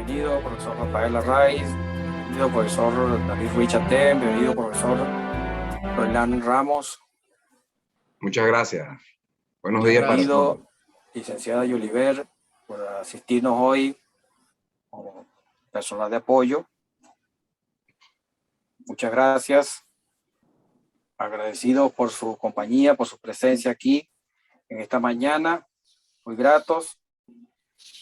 Bienvenido, profesor Rafael Arraiz. Bienvenido, profesor David Ruiz Chatén. Bienvenido, profesor Roland Ramos. Muchas gracias. Buenos días para todos. Bienvenido, licenciada Yoliver, por asistirnos hoy como personal de apoyo. Muchas gracias. Agradecido por su compañía, por su presencia aquí en esta mañana. Muy gratos.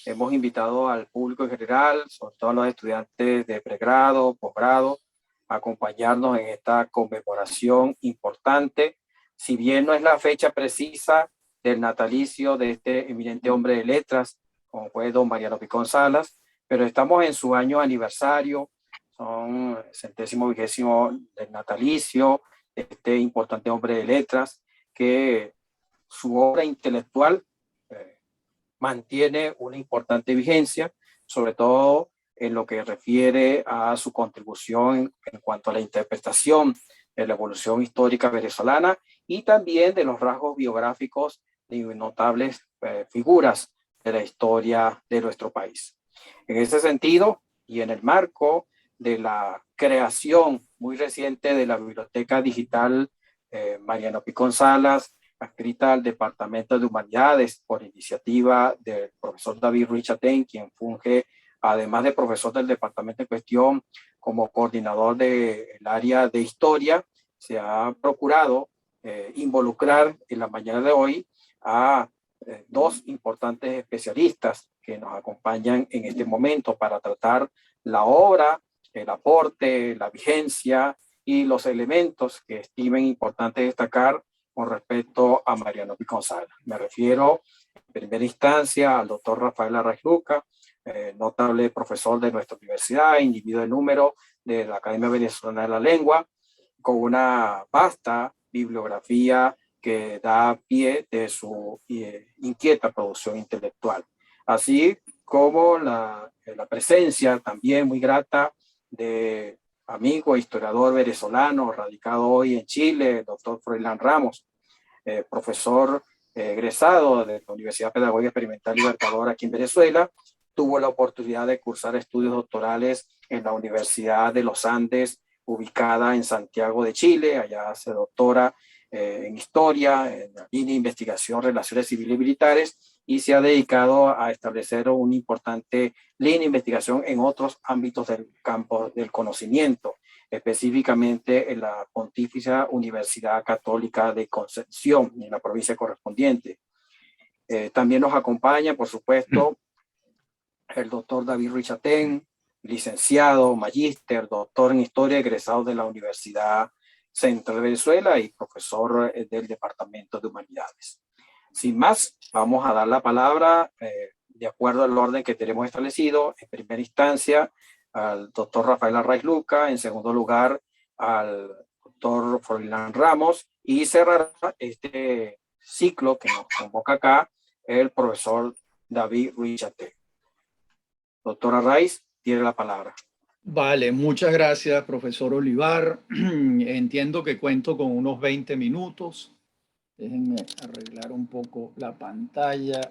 Hemos invitado al público en general, sobre todo a los estudiantes de pregrado, posgrado, a acompañarnos en esta conmemoración importante. Si bien no es la fecha precisa del natalicio de este eminente hombre de letras, como fue don Mariano Picón Salas, pero estamos en su año aniversario, son 120º del natalicio de este importante hombre de letras, que su obra intelectual mantiene una importante vigencia, sobre todo en lo que refiere a su contribución en cuanto a la interpretación de la evolución histórica venezolana y también de los rasgos biográficos de notables figuras de la historia de nuestro país. En ese sentido, y en el marco de la creación muy reciente de la Biblioteca Digital Mariano Picón Salas, adscrita al Departamento de Humanidades por iniciativa del profesor David Ruiz Chatén, quien funge, además de profesor del departamento en cuestión, como coordinador del área de historia. Se ha procurado involucrar en la mañana de hoy a dos importantes especialistas que nos acompañan en este momento para tratar la obra, el aporte, la vigencia y los elementos que estimen importante destacar con respecto a Mariano Picón Salas. Me refiero en primera instancia al doctor Rafael Arraiz Luca, notable profesor de nuestra universidad, individuo de número de la Academia Venezolana de la Lengua, con una vasta bibliografía que da pie de su inquieta producción intelectual, así como la presencia también muy grata de amigo historiador venezolano radicado hoy en Chile, el doctor Froilán Ramos, profesor egresado de la Universidad Pedagógica Experimental Libertadora aquí en Venezuela. Tuvo la oportunidad de cursar estudios doctorales en la Universidad de los Andes, ubicada en Santiago de Chile. Allá se doctora en historia, en la línea de investigación, relaciones civiles y militares, y se ha dedicado a establecer una importante línea de investigación en otros ámbitos del campo del conocimiento, específicamente en la Pontificia Universidad Católica de Concepción, en la provincia correspondiente. También nos acompaña, por supuesto, el doctor David Ruiz Chatén, licenciado, magíster, doctor en historia, egresado de la Universidad Central de Venezuela y profesor del Departamento de Humanidades. Sin más, vamos a dar la palabra, de acuerdo al orden que tenemos establecido, en primera instancia al doctor Rafael Arraiz Luca, en segundo lugar al doctor Froilán Ramos, y cerrará este ciclo que nos convoca acá el profesor David Ruiz Chatén. Doctor Arraiz, tiene la palabra. Vale, muchas gracias, profesor Olivar. Entiendo que cuento con unos 20 minutos. Déjenme arreglar un poco la pantalla.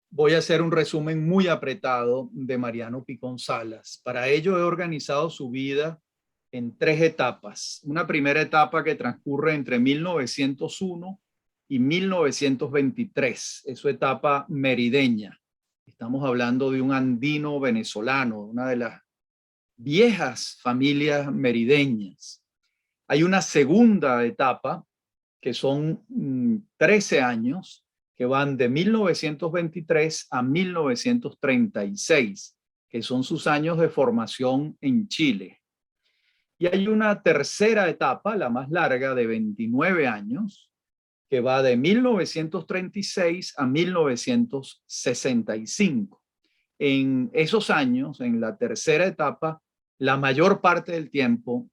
Voy a hacer un resumen muy apretado de Mariano Picón Salas. Para ello he organizado su vida en tres etapas. Una primera etapa que transcurre entre 1901 y 1923. Es su etapa merideña. Estamos hablando de un andino venezolano, una de las viejas familias merideñas. Hay una segunda etapa que son 13 años, que van de 1923 a 1936, que son sus años de formación en Chile. Y hay una tercera etapa, la más larga, de 29 años, que va de 1936 a 1965. En esos años, en la tercera etapa, la mayor parte del tiempo,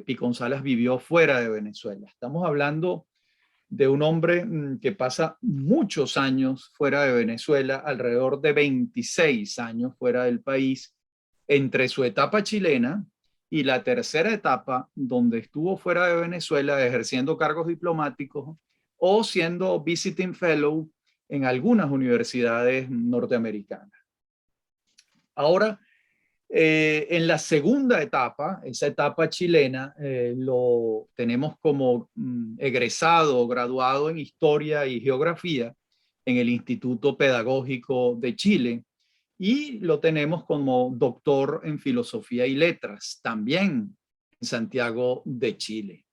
Picón Salas vivió fuera de Venezuela. Estamos hablando de un hombre que pasa muchos años fuera de Venezuela, alrededor de 26 años fuera del país, entre su etapa chilena y la tercera etapa, donde estuvo fuera de Venezuela ejerciendo cargos diplomáticos o siendo visiting fellow en algunas universidades norteamericanas. Ahora, en la segunda etapa, esa etapa chilena, lo tenemos como egresado o graduado en Historia y Geografía en el Instituto Pedagógico de Chile, y lo tenemos como doctor en Filosofía y Letras, también en Santiago de Chile.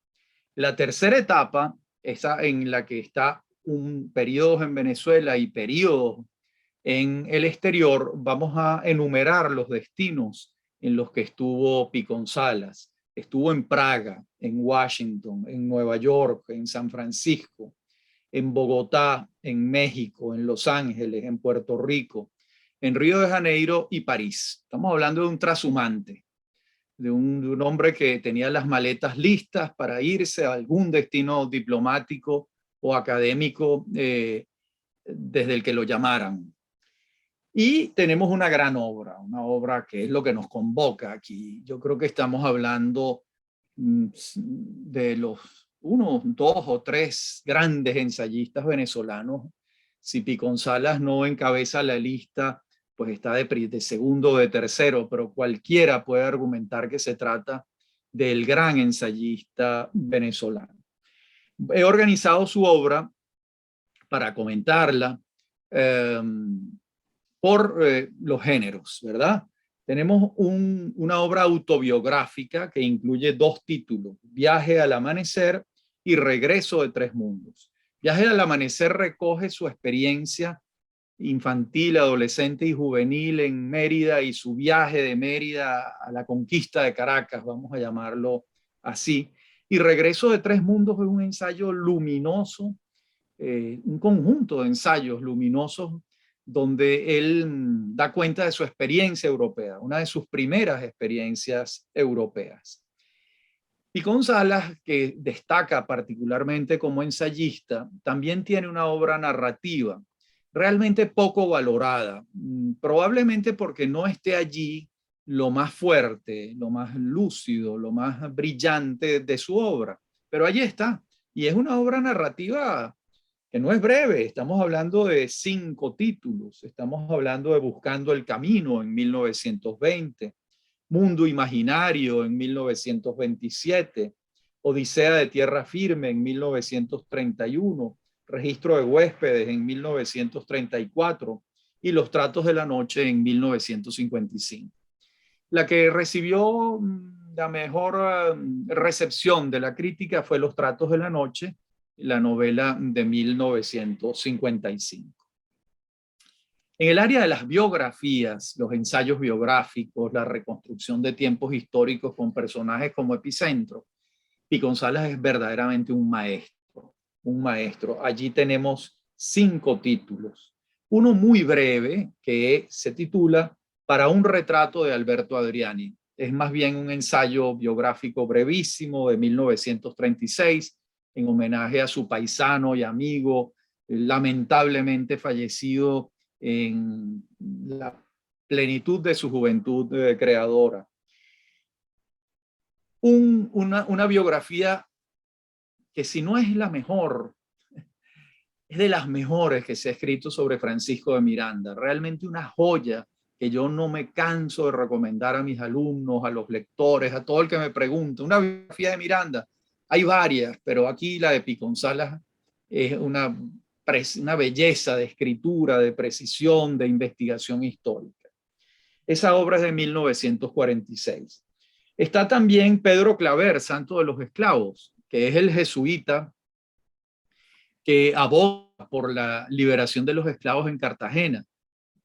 La tercera etapa, esa en la que está un periodo en Venezuela y periodos en el exterior, vamos a enumerar los destinos en los que estuvo Picón Salas. Estuvo en Praga, en Washington, en Nueva York, en San Francisco, en Bogotá, en México, en Los Ángeles, en Puerto Rico, en Río de Janeiro y París. Estamos hablando de un trashumante, de un hombre que tenía las maletas listas para irse a algún destino diplomático o académico desde el que lo llamaran. Y tenemos una gran obra, una obra que es lo que nos convoca aquí. Yo creo que estamos hablando de los 1, 2 o 3 grandes ensayistas venezolanos. Si Picón Salas no encabeza la lista, pues está de segundo o de tercero, pero cualquiera puede argumentar que se trata del gran ensayista venezolano. He organizado su obra para comentarla por los géneros, ¿verdad? Tenemos una obra autobiográfica que incluye 2 títulos, Viaje al Amanecer y Regreso de 3 Mundos. Viaje al Amanecer recoge su experiencia infantil, adolescente y juvenil en Mérida y su viaje de Mérida a la conquista de Caracas, vamos a llamarlo así. Y Regreso de 3 Mundos es un ensayo luminoso, un conjunto de ensayos luminosos donde él da cuenta de su experiencia europea, una de sus primeras experiencias europeas. Picón Salas, que destaca particularmente como ensayista, también tiene una obra narrativa realmente poco valorada, probablemente porque no esté allí lo más fuerte, lo más lúcido, lo más brillante de su obra, pero allí está, y es una obra narrativa que no es breve. Estamos hablando de 5 títulos, estamos hablando de Buscando el Camino en 1920, Mundo Imaginario en 1927, Odisea de Tierra Firme en 1931, Registro de Huéspedes en 1934 y Los Tratos de la Noche en 1955. La que recibió la mejor recepción de la crítica fue Los Tratos de la Noche, la novela de 1955. En el área de las biografías, los ensayos biográficos, la reconstrucción de tiempos históricos con personajes como epicentro, Picón Salas es verdaderamente un maestro, un maestro. Allí tenemos 5 títulos. Uno muy breve que se titula Para un retrato de Alberto Adriani. Es más bien un ensayo biográfico brevísimo de 1936 en homenaje a su paisano y amigo, lamentablemente fallecido en la plenitud de su juventud creadora. Una biografía que, si no es la mejor, es de las mejores que se ha escrito sobre Francisco de Miranda. Realmente una joya que yo no me canso de recomendar a mis alumnos, a los lectores, a todo el que me pregunte. Una biografía de Miranda, hay varias, pero aquí la de Picón Salas es una belleza de escritura, de precisión, de investigación histórica. Esa obra es de 1946. Está también Pedro Claver, Santo de los Esclavos, que es el jesuita que aboga por la liberación de los esclavos en Cartagena.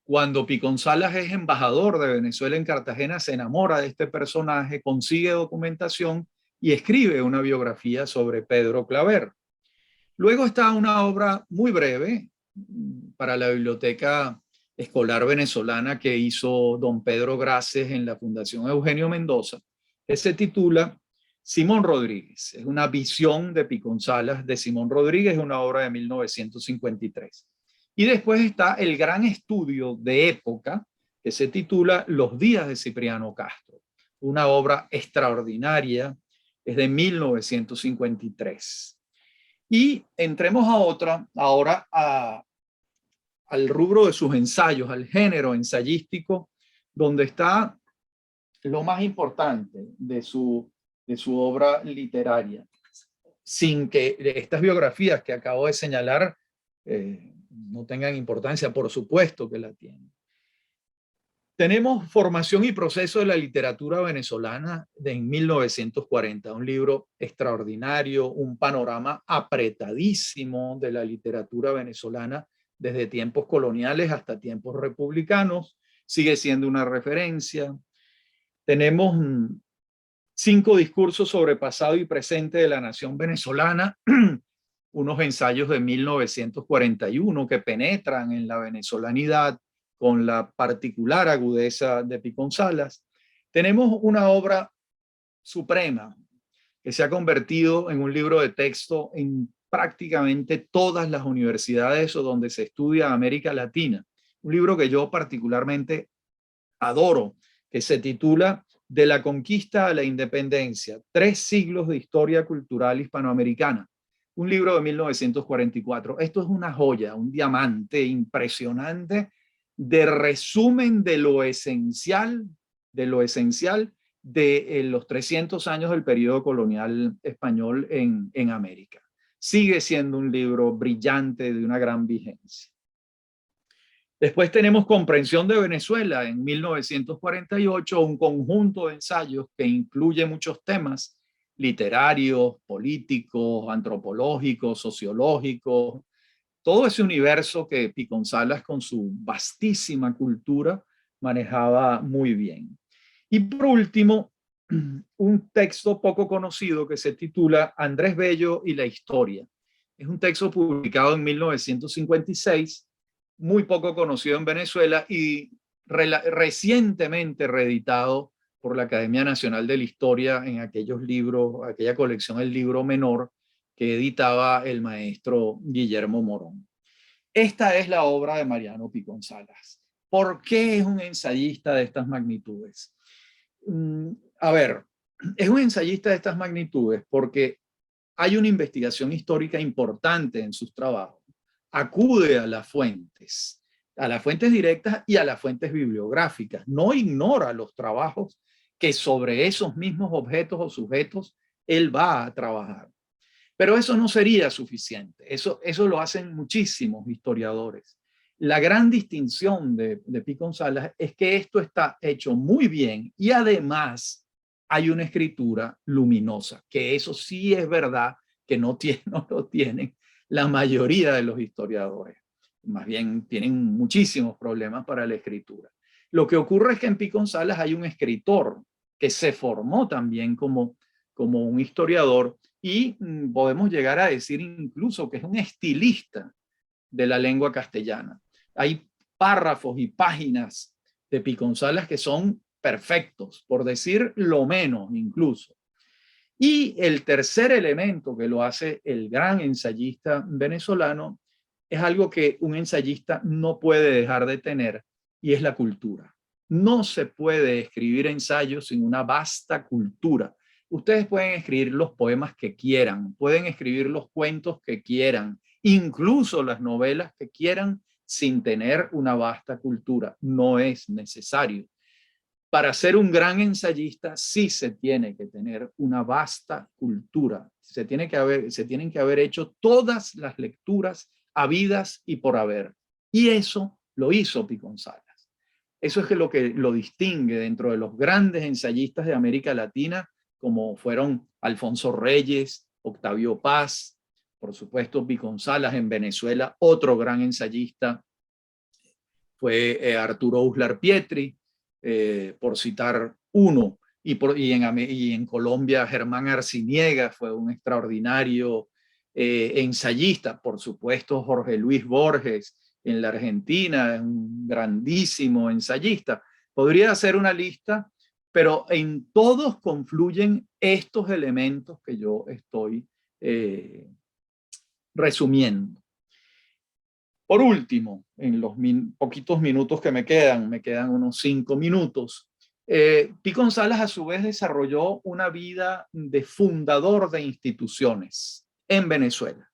Cuando Picón Salas es embajador de Venezuela en Cartagena, se enamora de este personaje, consigue documentación y escribe una biografía sobre Pedro Claver. Luego está una obra muy breve para la Biblioteca Escolar Venezolana que hizo don Pedro Graces en la Fundación Eugenio Mendoza, que se titula Simón Rodríguez. Es una visión de Picón Salas de Simón Rodríguez, una obra de 1953. Y después está el gran estudio de época que se titula Los días de Cipriano Castro, una obra extraordinaria, es de 1953. Y entremos ahora al rubro de sus ensayos, al género ensayístico donde está lo más importante de su obra literaria, sin que estas biografías que acabo de señalar no tengan importancia, por supuesto que la tienen. Tenemos Formación y proceso de la literatura venezolana en 1940, un libro extraordinario, un panorama apretadísimo de la literatura venezolana desde tiempos coloniales hasta tiempos republicanos, sigue siendo una referencia. Tenemos 5 discursos sobre pasado y presente de la nación venezolana, unos ensayos de 1941 que penetran en la venezolanidad con la particular agudeza de Picón Salas. Tenemos una obra suprema que se ha convertido en un libro de texto en prácticamente todas las universidades o donde se estudia América Latina. Un libro que yo particularmente adoro, que se titula De la conquista a la independencia, 3 siglos de historia cultural hispanoamericana. Un libro de 1944. Esto es una joya, un diamante impresionante de resumen de lo esencial de los 300 años del periodo colonial español en América. Sigue siendo un libro brillante de una gran vigencia. Después tenemos Comprensión de Venezuela en 1948, un conjunto de ensayos que incluye muchos temas literarios, políticos, antropológicos, sociológicos, todo ese universo que Picón Salas con su vastísima cultura manejaba muy bien. Y por último, un texto poco conocido que se titula Andrés Bello y la historia. Es un texto publicado en 1956, muy poco conocido en Venezuela y recientemente reeditado por la Academia Nacional de la Historia en aquellos libros, aquella colección El Libro Menor que editaba el maestro Guillermo Morón. Esta es la obra de Mariano Picón Salas. ¿Por qué es un ensayista de estas magnitudes? A ver, es un ensayista de estas magnitudes porque hay una investigación histórica importante en sus trabajos. Acude a las fuentes directas y a las fuentes bibliográficas. No ignora los trabajos que sobre esos mismos objetos o sujetos él va a trabajar. Pero eso no sería suficiente. Eso lo hacen muchísimos historiadores. La gran distinción de Picón Salas es que esto está hecho muy bien y además hay una escritura luminosa, que eso sí es verdad que no lo tienen la mayoría de los historiadores. Más bien tienen muchísimos problemas para la escritura. Lo que ocurre es que en Picón Salas hay un escritor que se formó también como un historiador y podemos llegar a decir incluso que es un estilista de la lengua castellana. Hay párrafos y páginas de Picón Salas que son perfectos, por decir lo menos incluso. Y el tercer elemento que lo hace el gran ensayista venezolano es algo que un ensayista no puede dejar de tener y es la cultura. No se puede escribir ensayos sin una vasta cultura. Ustedes pueden escribir los poemas que quieran, pueden escribir los cuentos que quieran, incluso las novelas que quieran sin tener una vasta cultura. No es necesario. Para ser un gran ensayista sí se tiene que tener una vasta cultura. Se tienen que haber hecho todas las lecturas habidas y por haber. Y eso lo hizo Picón Salas. Eso es lo que lo distingue dentro de los grandes ensayistas de América Latina, como fueron Alfonso Reyes, Octavio Paz, por supuesto Picón Salas en Venezuela, otro gran ensayista fue Arturo Uslar Pietri, por citar uno, y en Colombia Germán Arciniega fue un extraordinario ensayista, por supuesto Jorge Luis Borges en la Argentina, un grandísimo ensayista. Podría hacer una lista, pero en todos confluyen estos elementos que yo estoy resumiendo. Por último, en los poquitos minutos que me quedan unos 5 minutos, Picón Salas a su vez desarrolló una vida de fundador de instituciones en Venezuela.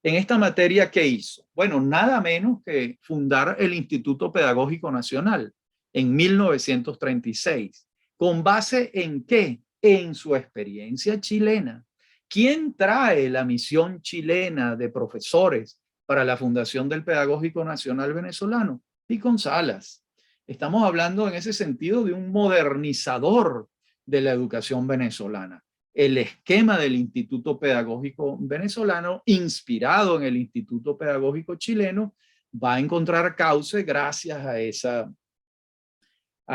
En esta materia, ¿qué hizo? Bueno, nada menos que fundar el Instituto Pedagógico Nacional en 1936. ¿Con base en qué? En su experiencia chilena. ¿Quién trae la misión chilena de profesores para la fundación del Pedagógico Nacional Venezolano? Picón Salas. Estamos hablando en ese sentido de un modernizador de la educación venezolana. El esquema del Instituto Pedagógico Venezolano, inspirado en el Instituto Pedagógico Chileno, va a encontrar cauce gracias a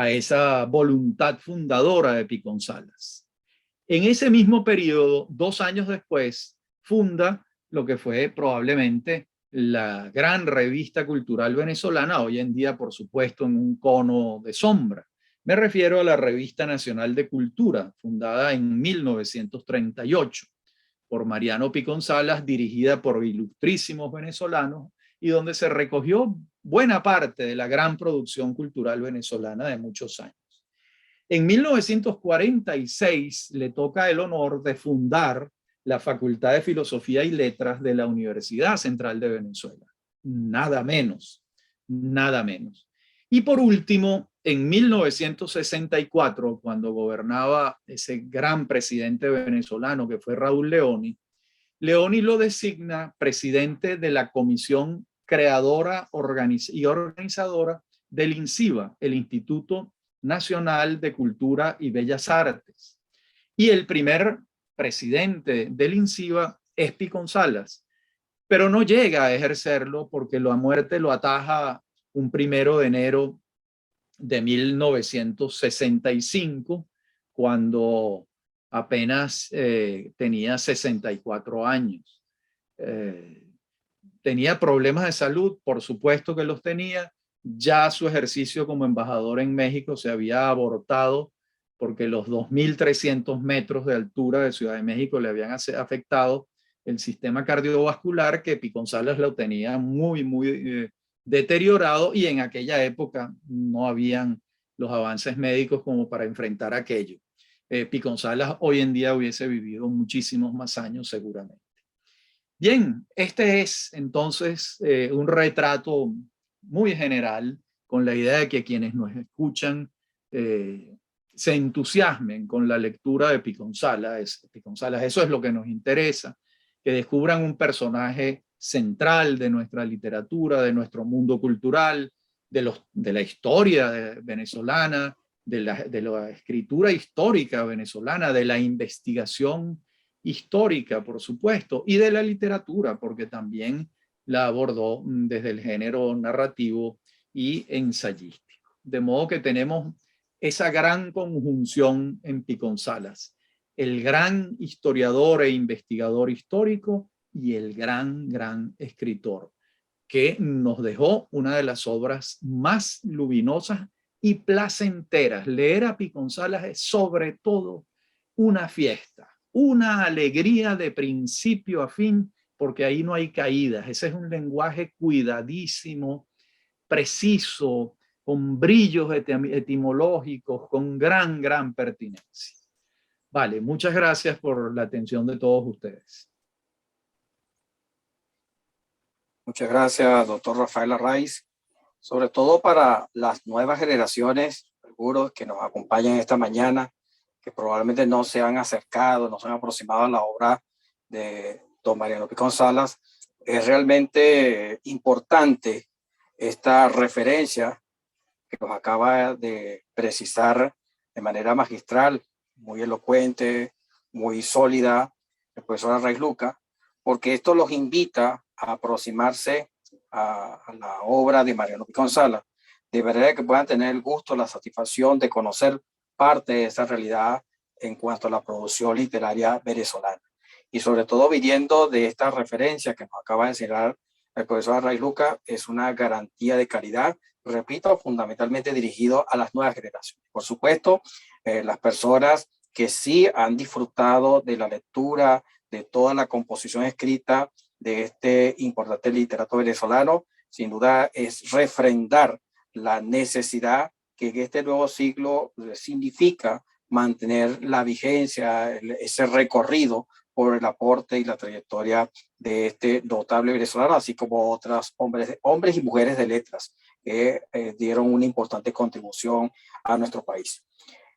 esa voluntad fundadora de Picón Salas. En ese mismo periodo, 2 años después, funda lo que fue probablemente la gran revista cultural venezolana, hoy en día, por supuesto, en un cono de sombra. Me refiero a la Revista Nacional de Cultura, fundada en 1938 por Mariano Picón Salas, dirigida por ilustrísimos venezolanos, y donde se recogió buena parte de la gran producción cultural venezolana de muchos años. En 1946 le toca el honor de fundar la Facultad de Filosofía y Letras de la Universidad Central de Venezuela. Nada menos, nada menos. Y por último, en 1964, cuando gobernaba ese gran presidente venezolano que fue Raúl Leoni, Leoni lo designa presidente de la comisión creadora y organizadora del INCIBA, el Instituto Nacional de Cultura y Bellas Artes. Y el primer presidente del INCIBA es Picón Salas, pero no llega a ejercerlo porque la muerte lo ataja un 1 de enero de 1965, cuando apenas tenía 64 años. Tenía problemas de salud, por supuesto que los tenía. Ya su ejercicio como embajador en México se había abortado porque los 2.300 metros de altura de Ciudad de México le habían afectado el sistema cardiovascular, que Picón Salas lo tenía muy deteriorado, y en aquella época no habían los avances médicos como para enfrentar aquello. Picón Salas hoy en día hubiese vivido muchísimos más años seguramente. Bien, este es entonces un retrato muy general, con la idea de que quienes nos escuchan se entusiasmen con la lectura de Picón Salas. Eso es lo que nos interesa, que descubran un personaje central de nuestra literatura, de nuestro mundo cultural, de la historia venezolana, de la escritura histórica venezolana, de la investigación histórica, por supuesto, y de la literatura, porque también la abordó desde el género narrativo y ensayístico. De modo que tenemos esa gran conjunción en Picón Salas, el gran historiador e investigador histórico y el gran escritor, que nos dejó una de las obras más luminosas y placenteras. Leer a Picón Salas es sobre todo una fiesta, una alegría de principio a fin, porque ahí no hay caídas. Ese es un lenguaje cuidadísimo, preciso, con brillos etimológicos, con gran pertinencia. Vale, muchas gracias por la atención de todos ustedes. Muchas gracias, doctor Rafael Arraiz. Sobre todo para las nuevas generaciones, seguros que nos acompañan esta mañana, que probablemente no se han acercado, no se han aproximado a la obra de don Mariano Picón Salas, es realmente importante esta referencia que nos acaba de precisar de manera magistral, muy elocuente, muy sólida, el profesor Arraiz Luca, porque esto los invita a aproximarse a la obra de Mariano Picón Salas, de manera que puedan tener el gusto, la satisfacción de conocer parte de esa realidad en cuanto a la producción literaria venezolana. Y sobre todo viniendo de esta referencia que nos acaba de enseñar el profesor Arraiz Luca, es una garantía de calidad, repito, fundamentalmente dirigido a las nuevas generaciones. Por supuesto, las personas que sí han disfrutado de la lectura, de toda la composición escrita de este importante literato venezolano, sin duda es refrendar la necesidad que en este nuevo siglo significa mantener la vigencia, ese recorrido por el aporte y la trayectoria de este notable venezolano, así como otras hombres y mujeres de letras que dieron una importante contribución a nuestro país.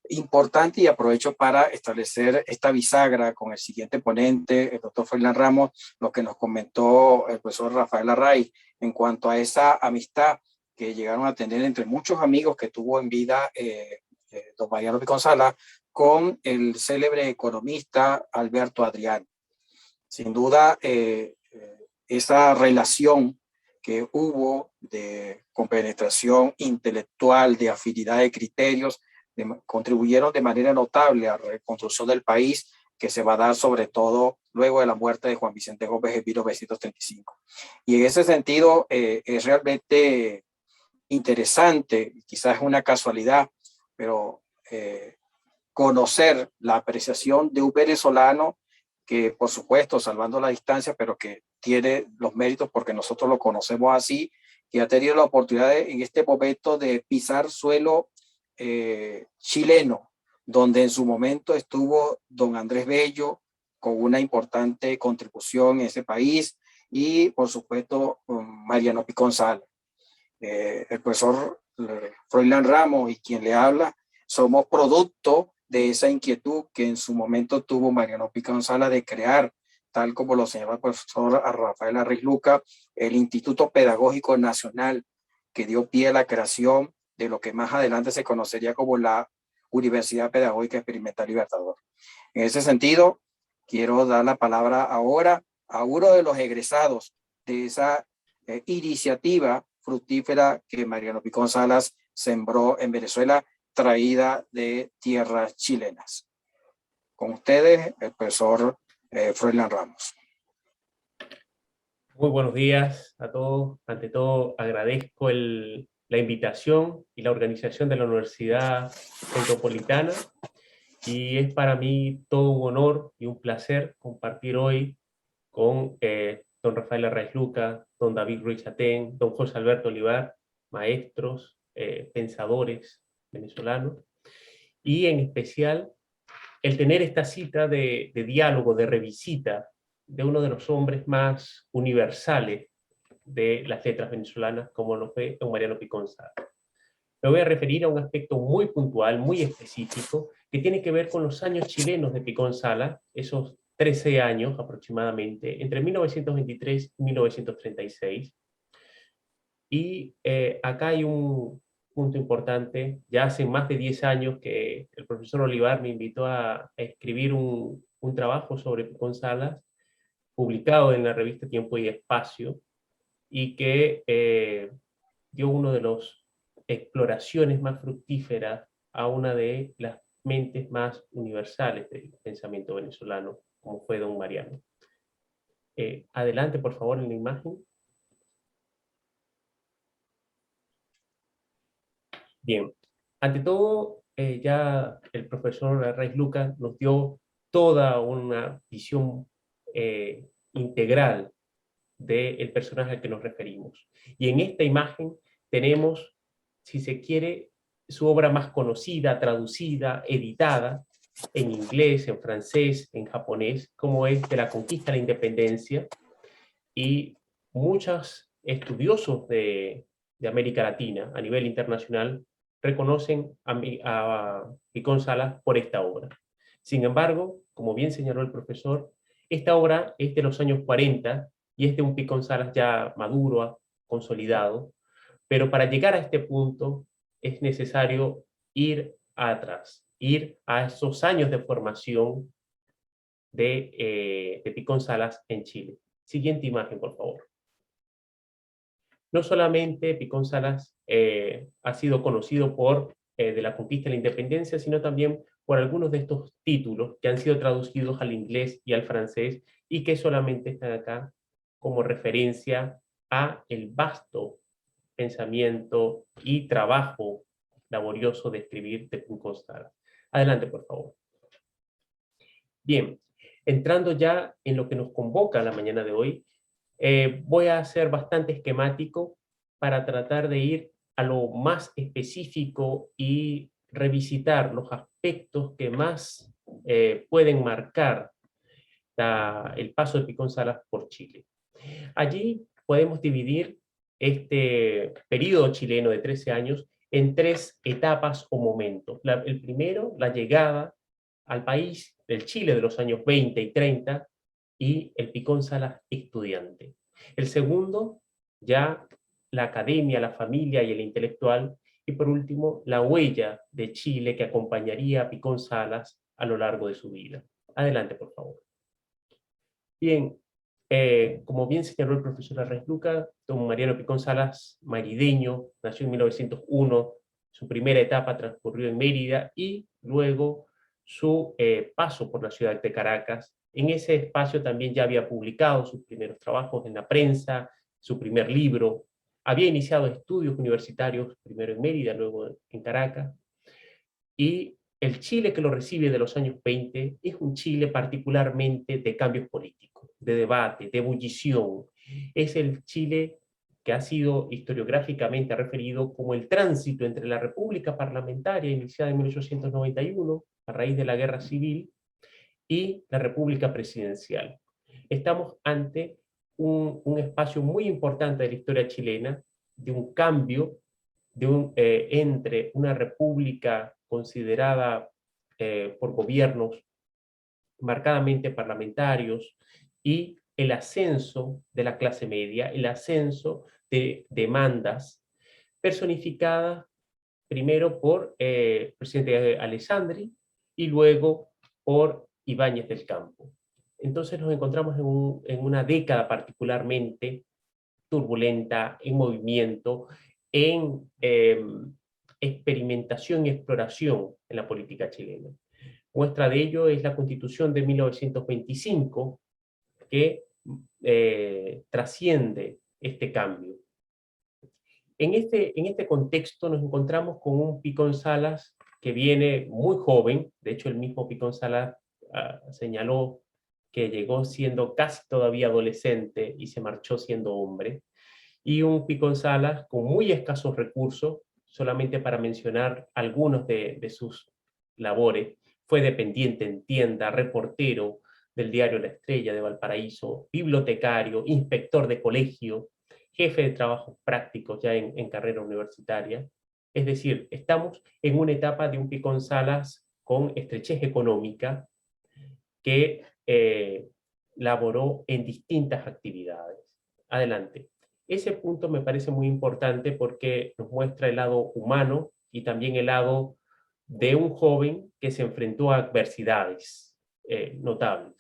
Importante, y aprovecho para establecer esta bisagra con el siguiente ponente, el doctor Froilán Ramos, lo que nos comentó el profesor Rafael Arraiz en cuanto a esa amistad que llegaron a tener entre muchos amigos que tuvo en vida don Mariano Picón Salas con el célebre economista Alberto Adrián. Sin duda, esa relación que hubo de compenetración intelectual, de afinidad de criterios, contribuyeron de manera notable a la reconstrucción del país, que se va a dar sobre todo luego de la muerte de Juan Vicente Gómez en 1935. Y en ese sentido es realmente interesante, quizás es una casualidad, pero conocer la apreciación de un venezolano que, por supuesto, salvando la distancia, pero que tiene los méritos porque nosotros lo conocemos así, que ha tenido la oportunidad en este momento de pisar suelo chileno, donde en su momento estuvo don Andrés Bello con una importante contribución en ese país, y por supuesto Mariano Picón Salas. El profesor Froilán Ramos y quien le habla somos producto de esa inquietud que en su momento tuvo Mariano Picón Salas de crear, tal como lo señaló el profesor Rafael Arraiz Luca, el Instituto Pedagógico Nacional, que dio pie a la creación de lo que más adelante se conocería como la Universidad Pedagógica Experimental Libertador. En ese sentido, quiero dar la palabra ahora a uno de los egresados de esa iniciativa fructífera que Mariano Picón Salas sembró en Venezuela, traída de tierras chilenas. Con ustedes, el profesor Froilán Ramos. Muy buenos días a todos. Ante todo, agradezco la invitación y la organización de la Universidad Metropolitana, y es para mí todo un honor y un placer compartir hoy con don Rafael Arraiz Luca, don David Ruiz Chatén, don José Alberto Olivar, maestros, pensadores venezolanos, y en especial el tener esta cita de diálogo, de revisita, de uno de los hombres más universales de las letras venezolanas, como lo fue don Mariano Picón Salas. Me voy a referir a un aspecto muy puntual, muy específico, que tiene que ver con los años chilenos de Picón Salas, esos 13 años aproximadamente, entre 1923 y 1936. Y acá hay un punto importante. Ya hace más de 10 años que el profesor Olivar me invitó a escribir un trabajo sobre Picón Salas, publicado en la revista Tiempo y Espacio, y que dio uno de los exploraciones más fructíferas a una de las mentes más universales del pensamiento venezolano, como fue don Mariano. Adelante, por favor, en la imagen. Bien, ante todo, ya el profesor Arraiz Luca nos dio toda una visión integral del personaje al que nos referimos. Y en esta imagen tenemos, si se quiere, su obra más conocida, traducida, editada en inglés, en francés, en japonés, como es De la conquista a la independencia, y muchos estudiosos de América Latina a nivel internacional reconocen a Picón Salas por esta obra. Sin embargo, como bien señaló el profesor, esta obra es de los años 40 y es de un Picón Salas ya maduro, consolidado, pero para llegar a este punto es necesario ir atrás, ir a esos años de formación de Picón Salas en Chile. Siguiente imagen, por favor. No solamente Picón Salas ha sido conocido por De la conquista a la independencia, sino también por algunos de estos títulos que han sido traducidos al inglés y al francés y que solamente están acá como referencia a el vasto pensamiento y trabajo laborioso de escribir de Picón Salas. Adelante, por favor. Bien, entrando ya en lo que nos convoca la mañana de hoy, voy a ser bastante esquemático para tratar de ir a lo más específico y revisitar los aspectos que más pueden marcar el paso de Picón Salas por Chile. Allí podemos dividir este periodo chileno de 13 años en 3 etapas o momentos. El primero, la llegada al país del Chile de los años 20 y 30, y el Picón Salas estudiante. El segundo, ya la academia, la familia y el intelectual, y por último, la huella de Chile que acompañaría a Picón Salas a lo largo de su vida. Adelante, por favor. Bien, como bien señaló el profesor Arraiz Luca, don Mariano Picón Salas, marideño, nació en 1901, su primera etapa transcurrió en Mérida y luego su paso por la ciudad de Caracas. En ese espacio también ya había publicado sus primeros trabajos en la prensa, su primer libro, había iniciado estudios universitarios, primero en Mérida, luego en Caracas, y el Chile que lo recibe de los años 20 es un Chile particularmente de cambios políticos, de debate, de ebullición. Es el Chile que ha sido historiográficamente referido como el tránsito entre la República Parlamentaria, iniciada en 1891, a raíz de la Guerra Civil, y la República Presidencial. Estamos ante un espacio muy importante de la historia chilena, de un cambio entre una república considerada por gobiernos marcadamente parlamentarios y el ascenso de la clase media, el ascenso de demandas personificadas primero por el presidente Alessandri y luego por Ibáñez del Campo. Entonces nos encontramos en una década particularmente turbulenta, en movimiento, en experimentación y exploración en la política chilena. Muestra de ello es la Constitución de 1925, que trasciende este cambio. En este contexto nos encontramos con un Picón Salas que viene muy joven, de hecho el mismo Picón Salas señaló que llegó siendo casi todavía adolescente y se marchó siendo hombre, y un Picón Salas con muy escasos recursos, solamente para mencionar algunos de sus labores. Fue dependiente en tienda, reportero del diario La Estrella de Valparaíso, bibliotecario, inspector de colegio, jefe de trabajos prácticos ya en carrera universitaria. Es decir, estamos en una etapa de un Picón Salas con estrechez económica que laboró en distintas actividades. Adelante. Ese punto me parece muy importante porque nos muestra el lado humano y también el lado de un joven que se enfrentó a adversidades notables.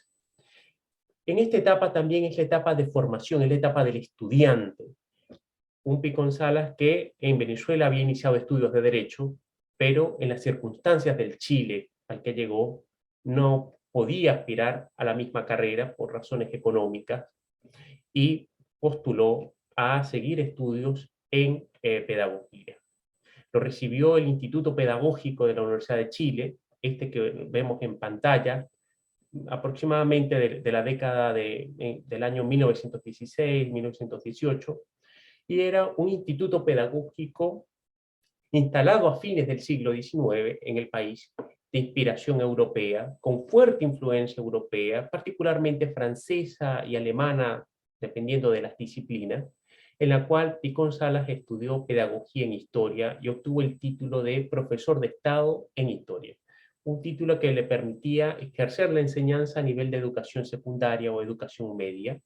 En esta etapa también es la etapa de formación, es la etapa del estudiante. Un Picón Salas que en Venezuela había iniciado estudios de Derecho, pero en las circunstancias del Chile al que llegó no podía aspirar a la misma carrera por razones económicas y postuló a seguir estudios en pedagogía. Lo recibió el Instituto Pedagógico de la Universidad de Chile, este que vemos en pantalla, aproximadamente de la década del año 1916-1918, y era un instituto pedagógico instalado a fines del siglo XIX en el país, de inspiración europea, con fuerte influencia europea, particularmente francesa y alemana, dependiendo de las disciplinas, en la cual Picón Salas estudió pedagogía en historia y obtuvo el título de profesor de Estado en historia. Un título que le permitía ejercer la enseñanza a nivel de educación secundaria o educación media.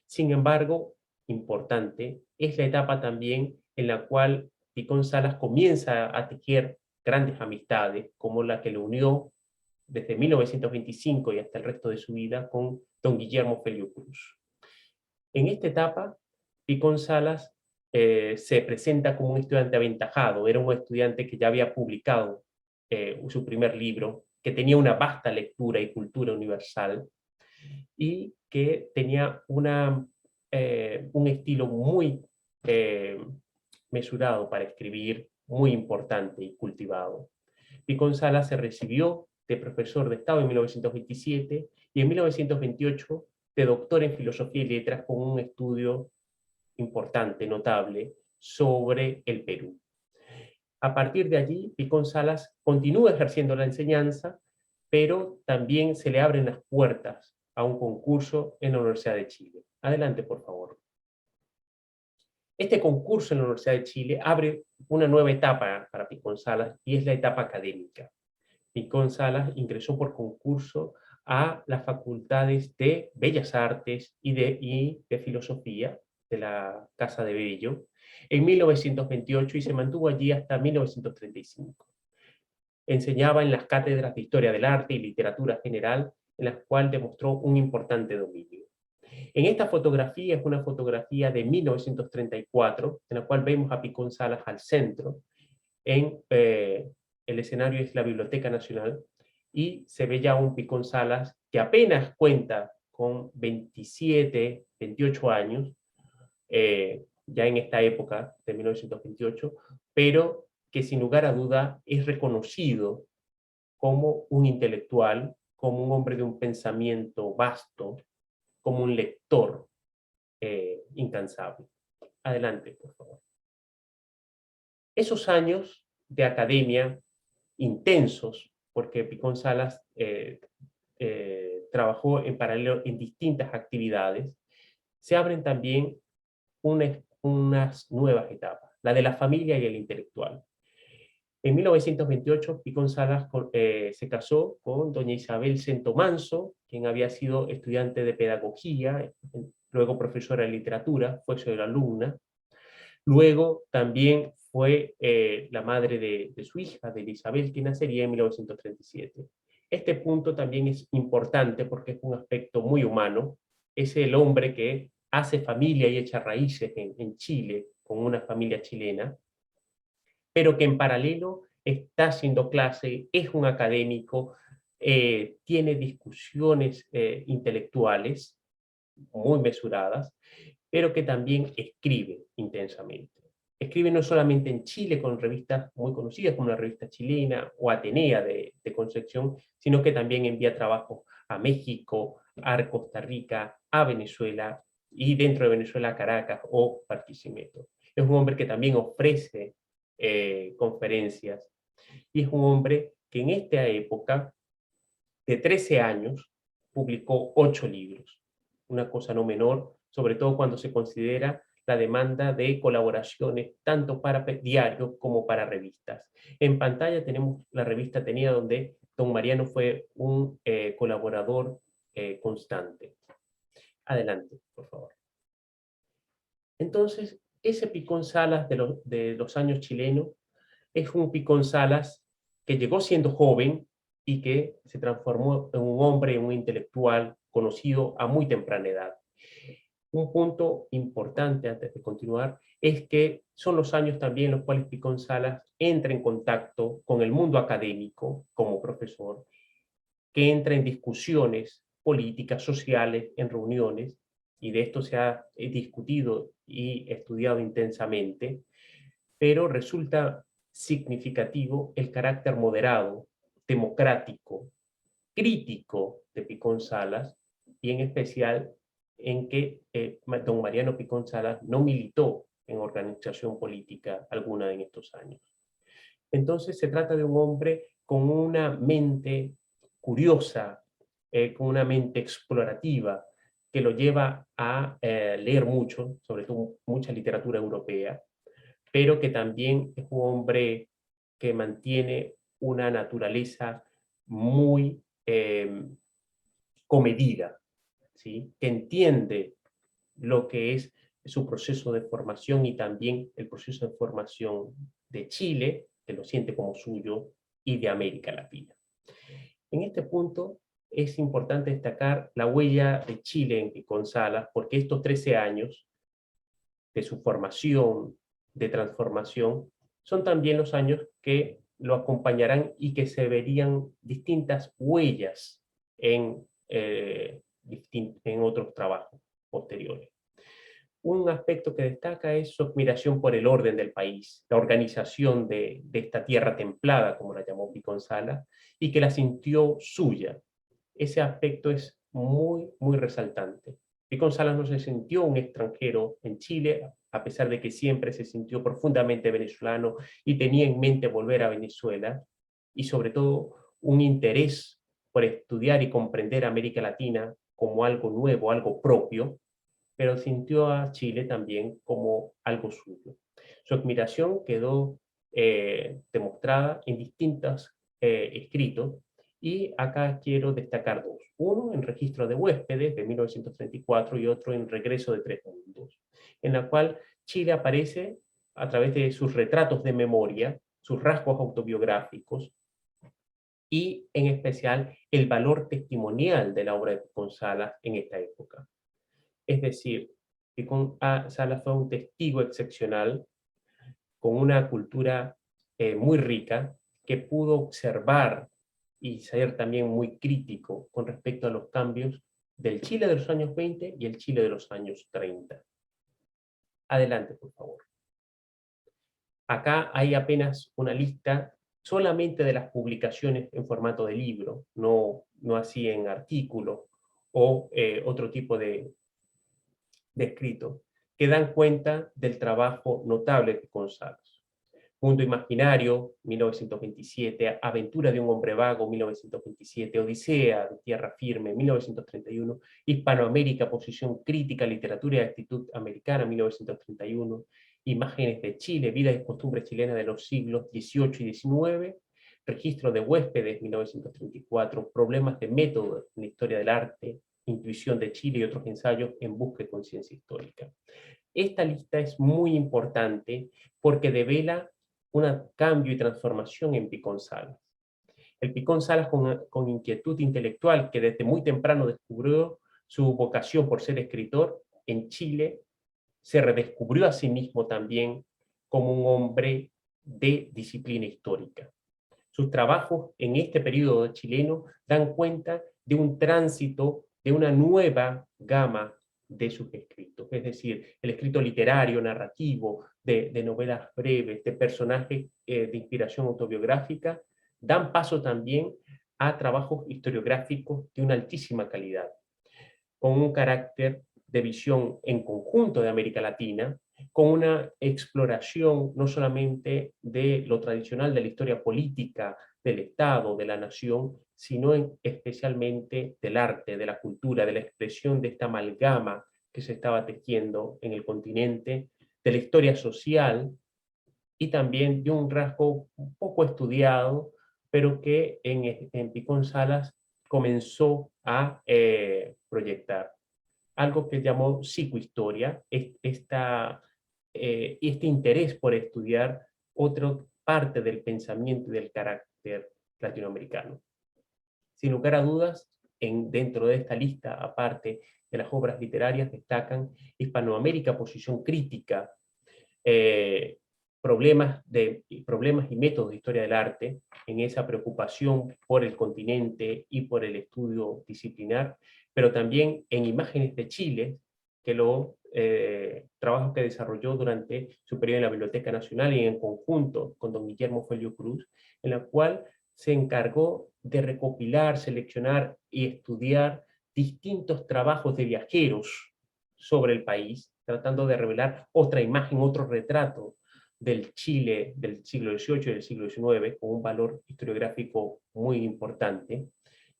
Sin embargo, importante, es la etapa también en la cual Picón Salas comienza a tejer grandes amistades, como la que le unió desde 1925 y hasta el resto de su vida con don Guillermo Felio Cruz. En esta etapa, Picón Salas se presenta como un estudiante aventajado, era un estudiante que ya había publicado su primer libro, que tenía una vasta lectura y cultura universal, y que tenía un estilo muy mesurado para escribir, muy importante y cultivado. Picón Salas se recibió de profesor de Estado en 1927 y en 1928 de doctor en Filosofía y Letras con un estudio importante, notable, sobre el Perú. A partir de allí, Picón Salas continúa ejerciendo la enseñanza, pero también se le abren las puertas a un concurso en la Universidad de Chile. Adelante, por favor. Este concurso en la Universidad de Chile abre una nueva etapa para Picón Salas y es la etapa académica. Picón Salas ingresó por concurso a las facultades de Bellas Artes y de Filosofía de la Casa de Bello en 1928 y se mantuvo allí hasta 1935. Enseñaba en las cátedras de Historia del Arte y Literatura General, en las cuales demostró un importante dominio. En esta fotografía es una fotografía de 1934, en la cual vemos a Picón Salas al centro. El escenario es la Biblioteca Nacional y se ve ya un Picón Salas que apenas cuenta con 27, 28 años, ya en esta época de 1928, pero que sin lugar a duda es reconocido como un intelectual, como un hombre de un pensamiento vasto, como un lector incansable. Adelante, por favor. Esos años de academia intensos, porque Picón Salas trabajó en paralelo en distintas actividades, se abren también unas nuevas etapas, la de la familia y el intelectual. En 1928, Picón Salas se casó con doña Isabel Cento Manso, quien había sido estudiante de pedagogía, luego profesora de literatura, fue su alumna. Luego también fue la madre de su hija, de Isabel, que nacería en 1937. Este punto también es importante porque es un aspecto muy humano. Es el hombre que hace familia y echa raíces en Chile, con una familia chilena, pero que en paralelo está haciendo clase, es un académico, tiene discusiones intelectuales muy mesuradas, pero que también escribe intensamente. Escribe no solamente en Chile con revistas muy conocidas como la revista chilena o Atenea de Concepción, sino que también envía trabajos a México, a Costa Rica, a Venezuela y dentro de Venezuela a Caracas o Barquisimeto. Es un hombre que también ofrece conferencias y es un hombre que en esta época de 13 años publicó 8 libros, una cosa no menor, sobre todo cuando se considera la demanda de colaboraciones tanto para diarios como para revistas. En pantalla tenemos la revista Atenea, donde don Mariano fue un colaborador constante. Adelante, por favor. Entonces, ese Picón Salas de los años chilenos es un Picón Salas que llegó siendo joven y que se transformó en un hombre, en un intelectual conocido a muy temprana edad. Un punto importante antes de continuar es que son los años también en los cuales Picón Salas entra en contacto con el mundo académico como profesor, que entra en discusiones políticas, sociales, en reuniones, y de esto se ha discutido y estudiado intensamente, pero resulta significativo el carácter moderado, democrático, crítico de Picón Salas, y en especial en que don Mariano Picón Salas no militó en organización política alguna en estos años. Entonces se trata de un hombre con una mente curiosa, con una mente explorativa, que lo lleva a leer mucho, sobre todo mucha literatura europea, pero que también es un hombre que mantiene una naturaleza muy comedida, ¿sí? Que entiende lo que es su proceso de formación y también el proceso de formación de Chile, que lo siente como suyo, y de América Latina. En este punto es importante destacar la huella de Chile en Picón Salas, porque estos 13 años de su formación, de transformación, son también los años que lo acompañarán y que se verían distintas huellas en otros trabajos posteriores. Un aspecto que destaca es su admiración por el orden del país, la organización de esta tierra templada, como la llamó Picón Salas, y que la sintió suya. Ese aspecto es muy, muy resaltante. Picón Salas no se sintió un extranjero en Chile, a pesar de que siempre se sintió profundamente venezolano y tenía en mente volver a Venezuela, y sobre todo un interés por estudiar y comprender América Latina como algo nuevo, algo propio, pero sintió a Chile también como algo suyo. Su admiración quedó demostrada en distintos escritos, y acá quiero destacar dos. Uno en Registro de Huéspedes de 1934 y otro en Regreso de Tres Mundos, en la cual Chile aparece a través de sus retratos de memoria, sus rasgos autobiográficos, y en especial el valor testimonial de la obra de Picón Salas en esta época. Es decir, Picón Salas fue un testigo excepcional con una cultura muy rica, que pudo observar y ser también muy crítico con respecto a los cambios del Chile de los años 20 y el Chile de los años 30. Adelante, por favor. Acá hay apenas una lista solamente de las publicaciones en formato de libro, no así en artículo o otro tipo de escrito, que dan cuenta del trabajo notable de Picón Salas. Mundo Imaginario, 1927, Aventura de un hombre vago, 1927, Odisea de tierra firme, 1931, Hispanoamérica, posición crítica, literatura y actitud americana, 1931, Imágenes de Chile, vida y costumbres chilenas de los siglos XVIII y XIX, Registro de Huéspedes, 1934, Problemas de método en la historia del arte, Intuición de Chile y otros ensayos en busca de conciencia histórica. Esta lista es muy importante porque devela un cambio y transformación en Picón Salas. El Picón Salas con inquietud intelectual, que desde muy temprano descubrió su vocación por ser escritor, en Chile se redescubrió a sí mismo también como un hombre de disciplina histórica. Sus trabajos en este periodo chileno dan cuenta de un tránsito de una nueva gama de sus escritos, es decir, el escrito literario, narrativo, de novelas breves, de personajes de inspiración autobiográfica, dan paso también a trabajos historiográficos de una altísima calidad, con un carácter de visión en conjunto de América Latina, con una exploración no solamente de lo tradicional de la historia política, del Estado, de la nación, sino especialmente del arte, de la cultura, de la expresión de esta amalgama que se estaba tejiendo en el continente, de la historia social y también de un rasgo un poco estudiado, pero que en Picón Salas comenzó a proyectar. Algo que llamó psicohistoria, este interés por estudiar otra parte del pensamiento y del carácter latinoamericano. Sin lugar a dudas, dentro de esta lista, aparte de las obras literarias, destacan Hispanoamérica, posición crítica, problemas y métodos de historia del arte, en esa preocupación por el continente y por el estudio disciplinar, pero también en Imágenes de Chile, que trabajos que desarrolló durante su periodo en la Biblioteca Nacional y en conjunto con don Guillermo Felio Cruz, en la cual se encargó de recopilar, seleccionar y estudiar distintos trabajos de viajeros sobre el país, tratando de revelar otra imagen, otro retrato del Chile del siglo XVIII y del siglo XIX, con un valor historiográfico muy importante,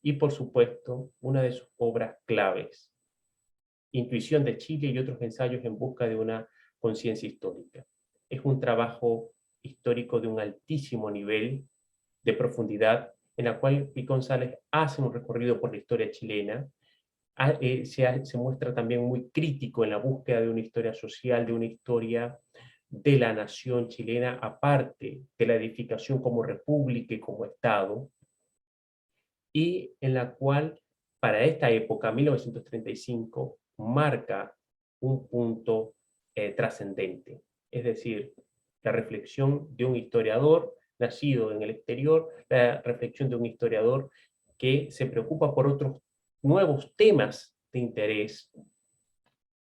y por supuesto, una de sus obras claves, Intuición de Chile y otros ensayos en busca de una conciencia histórica. Es un trabajo histórico de un altísimo nivel de profundidad, en la cual Picón Salas hace un recorrido por la historia chilena, se muestra también muy crítico en la búsqueda de una historia social, de una historia de la nación chilena, aparte de la edificación como república y como Estado, y en la cual, para esta época, 1935, marca un punto trascendente. Es decir, la reflexión de un historiador nacido en el exterior, la reflexión de un historiador que se preocupa por otros nuevos temas de interés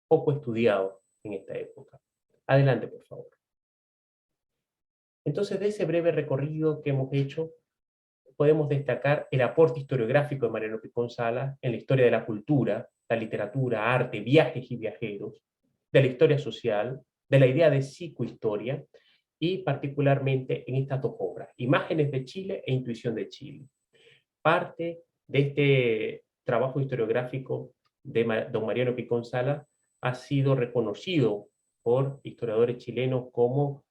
poco estudiados en esta época. Adelante, por favor. Entonces, de ese breve recorrido que hemos hecho, podemos destacar el aporte historiográfico de Mariano Picón Salas en la historia de la cultura, la literatura, arte, viajes y viajeros, de la historia social, de la idea de psicohistoria, y particularmente en estas dos obras, Imágenes de Chile e Intuición de Chile. Parte de este trabajo historiográfico de don Mariano Picón Salas ha sido reconocido por historiadores chilenos como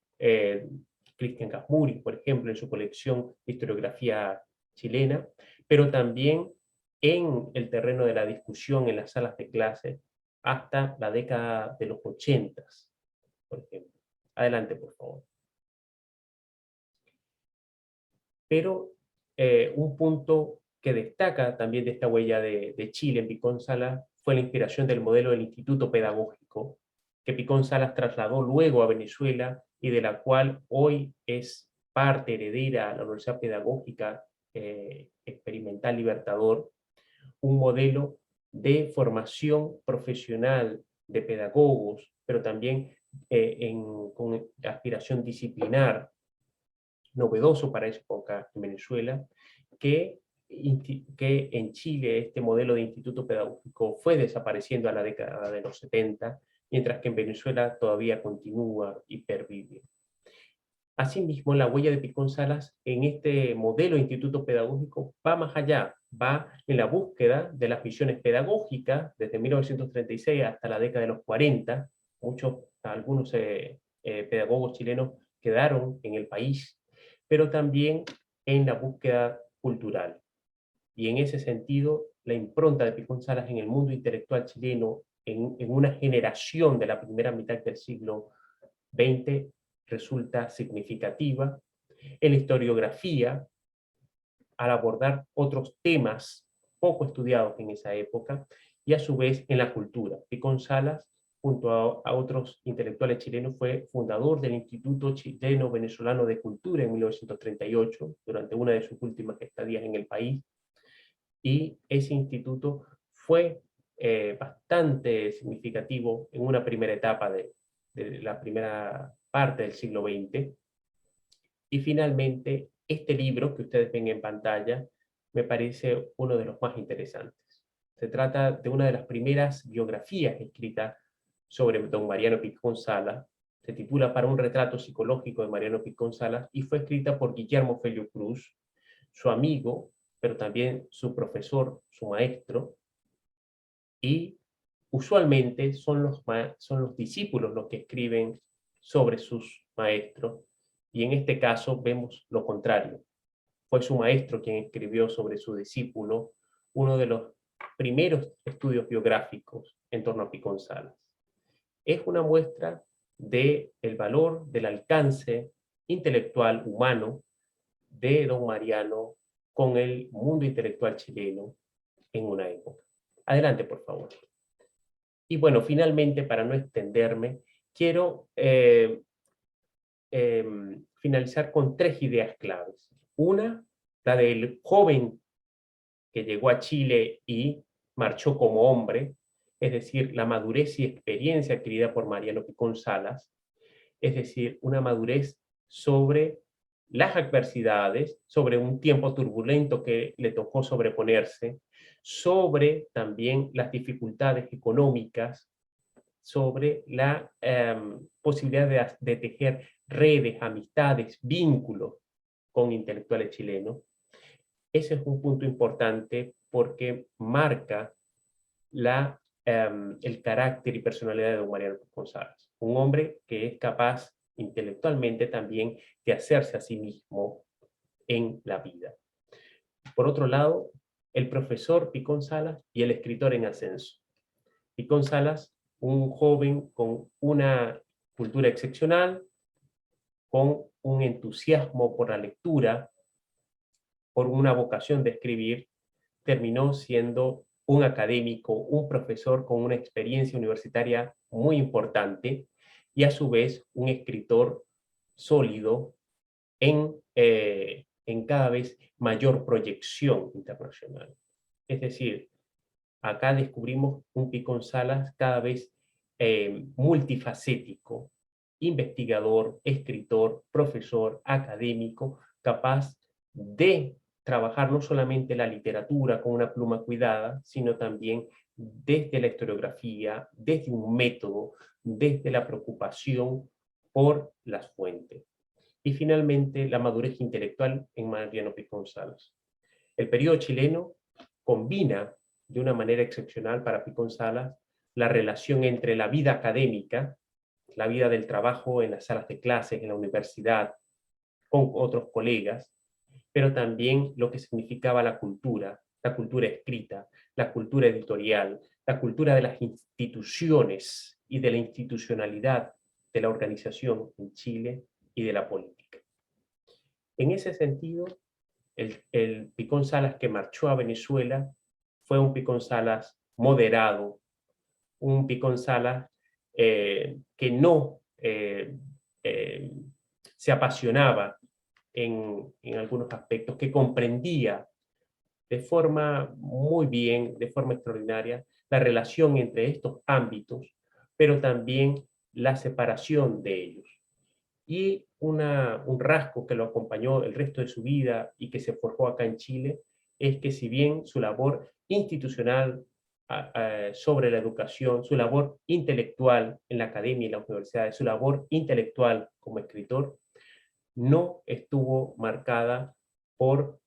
Cristian Casmuri, por ejemplo, en su colección de historiografía chilena, pero también en el terreno de la discusión en las salas de clase hasta la década de los 80, por ejemplo. Adelante, por favor. Pero un punto que destaca también de esta huella de Chile en Picón Salas fue la inspiración del modelo del Instituto Pedagógico, que Picón Salas trasladó luego a Venezuela y de la cual hoy es parte heredera a la Universidad Pedagógica Experimental Libertador, un modelo de formación profesional de pedagogos, pero también con aspiración disciplinar, novedoso para esa época en Venezuela, que en Chile este modelo de instituto pedagógico fue desapareciendo a la década de los 70, mientras que en Venezuela todavía continúa y pervive. Asimismo, la huella de Picón Salas en este modelo de instituto pedagógico va más allá, va en la búsqueda de las misiones pedagógicas desde 1936 hasta la década de los 40. Algunos pedagogos chilenos quedaron en el país, pero también en la búsqueda cultural. Y en ese sentido, la impronta de Picón Salas en el mundo intelectual chileno, en una generación de la primera mitad del siglo XX, resulta significativa. En la historiografía, al abordar otros temas poco estudiados en esa época, y a su vez en la cultura. Picón Salas, junto a otros intelectuales chilenos, fue fundador del Instituto Chileno-Venezolano de Cultura en 1938, durante una de sus últimas estadías en el país, y ese instituto fue bastante significativo en una primera etapa de la primera parte del siglo XX. Y finalmente, este libro que ustedes ven en pantalla me parece uno de los más interesantes. Se trata de una de las primeras biografías escritas sobre don Mariano Picón Salas. Se titula Para un retrato psicológico de Mariano Picón Salas y fue escrita por Guillermo Felio Cruz, su amigo, pero también su profesor, su maestro, y usualmente son los discípulos los que escriben sobre sus maestros, y en este caso vemos lo contrario. Fue su maestro quien escribió sobre su discípulo uno de los primeros estudios biográficos en torno a Picón Salas. Es una muestra del valor, del alcance intelectual humano de don Mariano con el mundo intelectual chileno en una época. Adelante, por favor. Y bueno, finalmente, para no extenderme, quiero finalizar con 3 ideas claves. Una, la del joven que llegó a Chile y marchó como hombre, es decir, la madurez y experiencia adquirida por Mariano Picón Salas, es decir, una madurez sobre las adversidades, sobre un tiempo turbulento que le tocó sobreponerse, sobre también las dificultades económicas, sobre la posibilidad de tejer redes, amistades, vínculos con intelectuales chilenos. Ese es un punto importante porque marca el carácter y personalidad de don Mariano Picón Salas. Un hombre que es capaz intelectualmente también de hacerse a sí mismo en la vida. Por otro lado, el profesor Picón Salas y el escritor en ascenso. Picón Salas, un joven con una cultura excepcional, con un entusiasmo por la lectura, por una vocación de escribir, terminó siendo un académico, un profesor con una experiencia universitaria muy importante y a su vez un escritor sólido en cada vez mayor proyección internacional. Es decir, acá descubrimos un Picón Salas cada vez multifacético, investigador, escritor, profesor, académico, capaz de trabajar no solamente la literatura con una pluma cuidada, sino también desde la historiografía, desde un método, desde la preocupación por las fuentes. Y finalmente, la madurez intelectual en Mariano Picón Salas. El periodo chileno combina de una manera excepcional para Picón Salas la relación entre la vida académica, la vida del trabajo en las salas de clases, en la universidad, con otros colegas, pero también lo que significaba la cultura escrita, la cultura editorial, la cultura de las instituciones y de la institucionalidad de la organización en Chile y de la política. En ese sentido, el Picón Salas que marchó a Venezuela fue un Picón Salas moderado, un Picón Salas que no se apasionaba en algunos aspectos, que comprendía de forma muy bien, de forma extraordinaria, la relación entre estos ámbitos, pero también la separación de ellos. Y un rasgo que lo acompañó el resto de su vida y que se forjó acá en Chile es que si bien su labor institucional sobre la educación, su labor intelectual en la academia y las universidades, su labor intelectual como escritor, no estuvo marcada por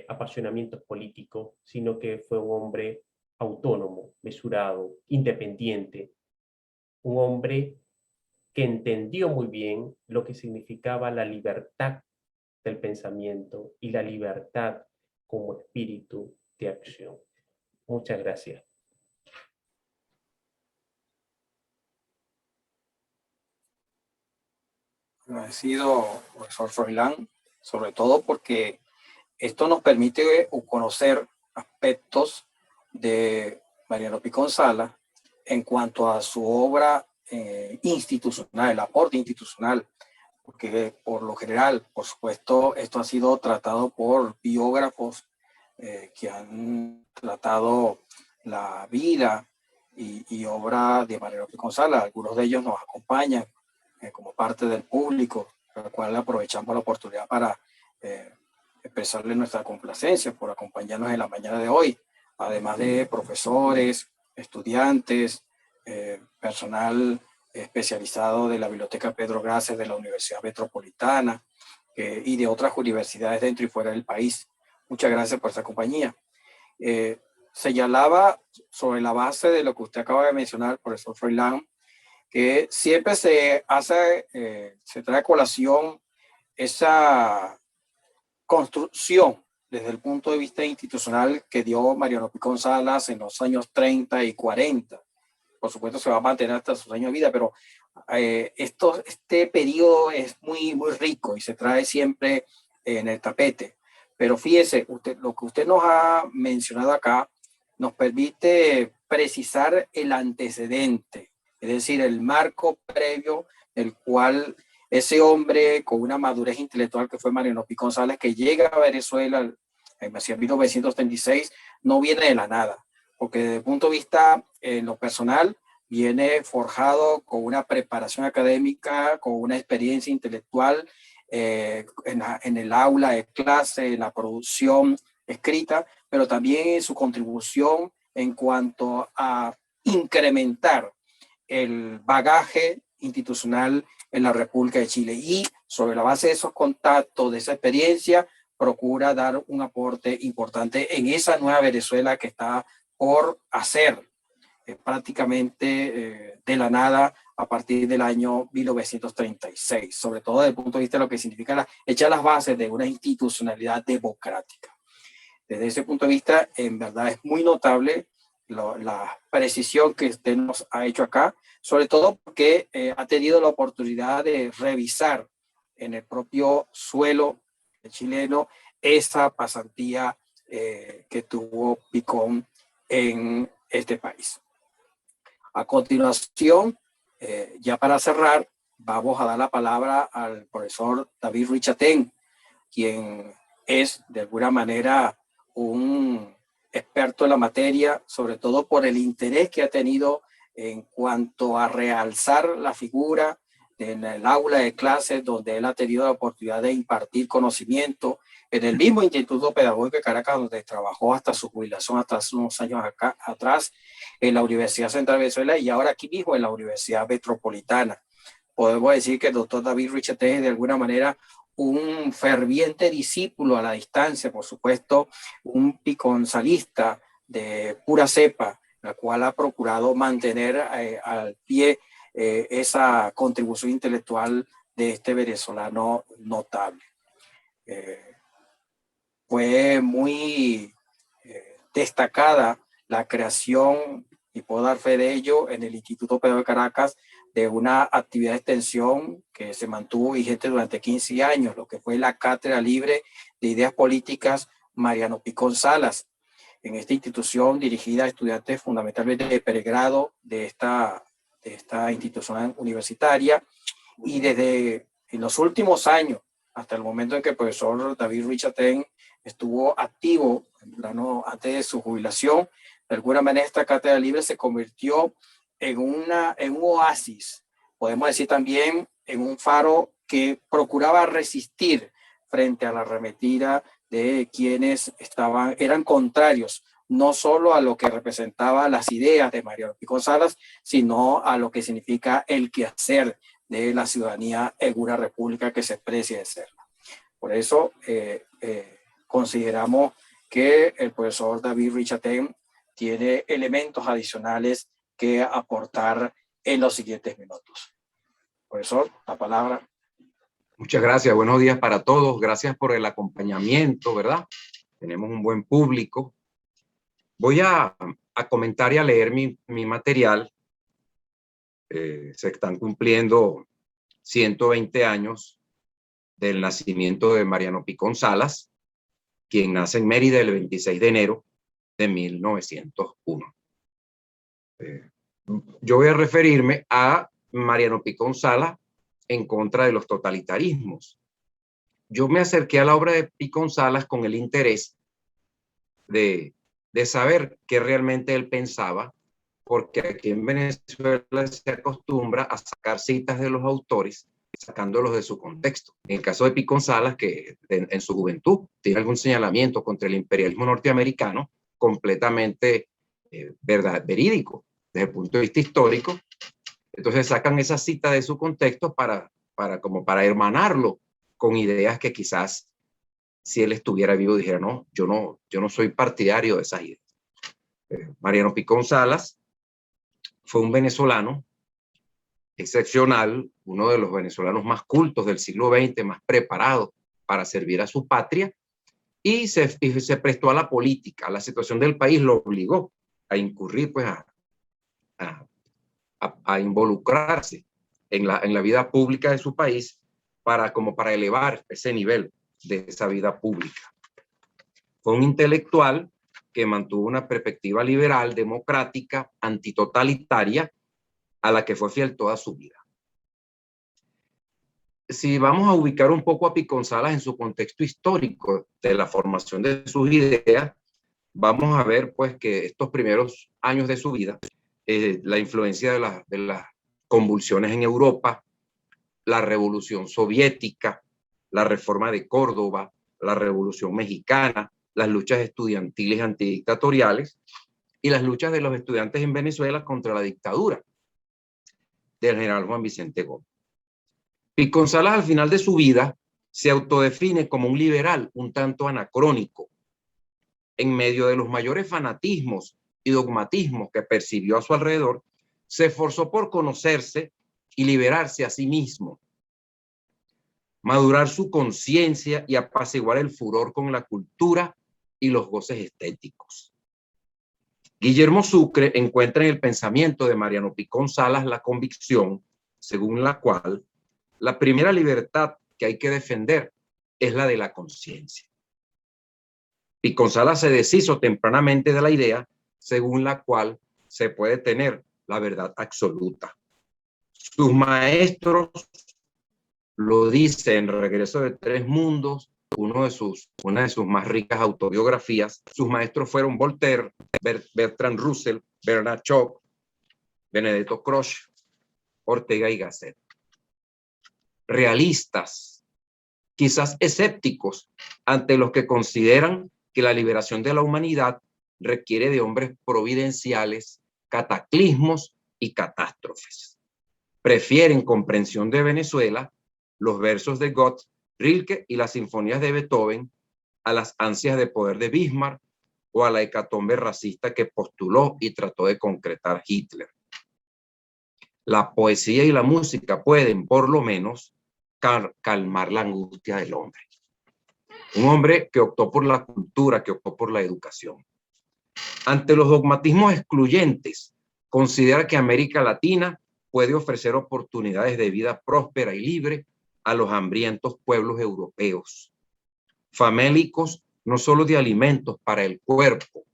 apasionamientos políticos, sino que fue un hombre autónomo, mesurado, independiente, un hombre que entendió muy bien lo que significaba la libertad del pensamiento y la libertad como espíritu de acción. Muchas gracias. Agradecido, profesor Froilán, sobre todo porque esto nos permite conocer aspectos de Mariano Picón Salas en cuanto a su obra institucional, el aporte institucional, porque por lo general, por supuesto, esto ha sido tratado por biógrafos que han tratado la vida y obra de Mariano Picón Salas. Algunos de ellos nos acompañan como parte del público, al cual aprovechamos la oportunidad para expresarle nuestra complacencia por acompañarnos en la mañana de hoy, además de profesores, estudiantes, personal especializado de la Biblioteca Pedro Graces de la Universidad Metropolitana y de otras universidades dentro y fuera del país. Muchas gracias por esta compañía. Señalaba sobre la base de lo que usted acaba de mencionar, profesor Froilán, que siempre se trae a colación esa construcción desde el punto de vista institucional que dio Mariano Picón Salas en los años 30 y 40. Por supuesto se va a mantener hasta sus años de vida, pero este periodo es muy, muy rico y se trae siempre en el tapete. Pero fíjese, lo que usted nos ha mencionado acá nos permite precisar el antecedente, es decir, el marco previo del cual ese hombre con una madurez intelectual que fue Mariano Picón Salas, que llega a Venezuela en 1936, no viene de la nada, porque desde el punto de vista en lo personal viene forjado con una preparación académica, con una experiencia intelectual en el aula de clase, en la producción escrita, pero también en su contribución en cuanto a incrementar el bagaje institucional en la República de Chile, y sobre la base de esos contactos, de esa experiencia, procura dar un aporte importante en esa nueva Venezuela que está por hacer prácticamente de la nada a partir del año 1936, sobre todo desde el punto de vista de lo que significa echar las bases de una institucionalidad democrática. Desde ese punto de vista, en verdad es muy notable la precisión que usted nos ha hecho acá, sobre todo porque ha tenido la oportunidad de revisar en el propio suelo chileno esa pasantía que tuvo Picón en este país. A continuación, ya para cerrar, vamos a dar la palabra al profesor David Richatén, quien es de alguna manera un experto en la materia, sobre todo por el interés que ha tenido en cuanto a realzar la figura en el aula de clases, donde él ha tenido la oportunidad de impartir conocimiento en el mismo Instituto Pedagógico de Caracas, donde trabajó hasta su jubilación, hasta hace unos años atrás, en la Universidad Central de Venezuela, y ahora aquí mismo en la Universidad Metropolitana. Podemos decir que el doctor David Richatén es de alguna manera un ferviente discípulo a la distancia, por supuesto, un piconsalista de pura cepa, la cual ha procurado mantener al pie esa contribución intelectual de este venezolano notable. Fue muy destacada la creación, y puedo dar fe de ello, en el Instituto Pedro de Caracas, de una actividad de extensión que se mantuvo vigente durante 15 años, lo que fue la Cátedra Libre de Ideas Políticas Mariano Picón Salas. En esta institución, dirigida a estudiantes fundamentalmente de pregrado de esta institución universitaria, y desde en los últimos años, hasta el momento en que el profesor David Richardson estuvo activo antes de su jubilación, de alguna manera esta Cátedra Libre se convirtió en un oasis, podemos decir también en un faro que procuraba resistir frente a la arremetida de quienes eran contrarios, no solo a lo que representaba las ideas de Mariano Picón Salas, sino a lo que significa el quehacer de la ciudadanía en una república que se precie de serla. Por eso consideramos que el profesor David Richardson tiene elementos adicionales que aportar en los siguientes minutos. Profesor, la palabra. Muchas gracias, buenos días para todos, gracias por el acompañamiento, ¿verdad? Tenemos un buen público. Voy a comentar y a leer mi material. Se están cumpliendo 120 años del nacimiento de Mariano Picón Salas, quien nace en Mérida el 26 de enero de 1901. Yo voy a referirme a Mariano Picón Salas en contra de los totalitarismos. Yo me acerqué a la obra de Picón Salas con el interés de saber qué realmente él pensaba, porque aquí en Venezuela se acostumbra a sacar citas de los autores, sacándolos de su contexto. En el caso de Picón Salas, que en su juventud tiene algún señalamiento contra el imperialismo norteamericano, completamente verídico desde el punto de vista histórico, entonces sacan esa cita de su contexto para hermanarlo con ideas que quizás si él estuviera vivo dijera, no, yo no soy partidario de esas ideas. Mariano Picón Salas fue un venezolano excepcional, uno de los venezolanos más cultos del siglo XX, más preparados para servir a su patria, y se prestó a la política. La situación del país lo obligó a incurrir, pues, a involucrarse en la vida pública de su país para elevar ese nivel de esa vida pública. Fue un intelectual que mantuvo una perspectiva liberal, democrática, antitotalitaria, a la que fue fiel toda su vida. Si vamos a ubicar un poco a Picón Salas en su contexto histórico de la formación de sus ideas, vamos a ver pues que estos primeros años de su vida, la influencia de las convulsiones en Europa, la Revolución Soviética, la Reforma de Córdoba, la Revolución Mexicana, las luchas estudiantiles antidictatoriales y las luchas de los estudiantes en Venezuela contra la dictadura del general Juan Vicente Gómez. Picón Salas al final de su vida se autodefine como un liberal un tanto anacrónico. En medio de los mayores fanatismos y dogmatismos que percibió a su alrededor, se esforzó por conocerse y liberarse a sí mismo, madurar su conciencia y apaciguar el furor con la cultura y los goces estéticos. Guillermo Sucre encuentra en el pensamiento de Mariano Picón Salas la convicción según la cual la primera libertad que hay que defender es la de la conciencia. Picón Salas se deshizo tempranamente de la idea según la cual se puede tener la verdad absoluta. Sus maestros lo dice en Regreso de Tres Mundos, una de sus más ricas autobiografías. Sus maestros fueron Voltaire, Bertrand Russell, Bernard Shaw, Benedetto Croce, Ortega y Gasset. Realistas, quizás escépticos ante los que consideran que la liberación de la humanidad requiere de hombres providenciales, cataclismos y catástrofes. Prefieren comprensión de Venezuela, los versos de Goethe, Rilke y las sinfonías de Beethoven a las ansias de poder de Bismarck, o a la hecatombe racista que postuló y trató de concretar Hitler. La poesía y la música pueden, por lo menos, calmar la angustia del hombre. Un hombre que optó por la cultura, que optó por la educación. Ante los dogmatismos excluyentes, considera que América Latina puede ofrecer oportunidades de vida próspera y libre a los hambrientos pueblos europeos, famélicos no solo de alimentos para el cuerpo,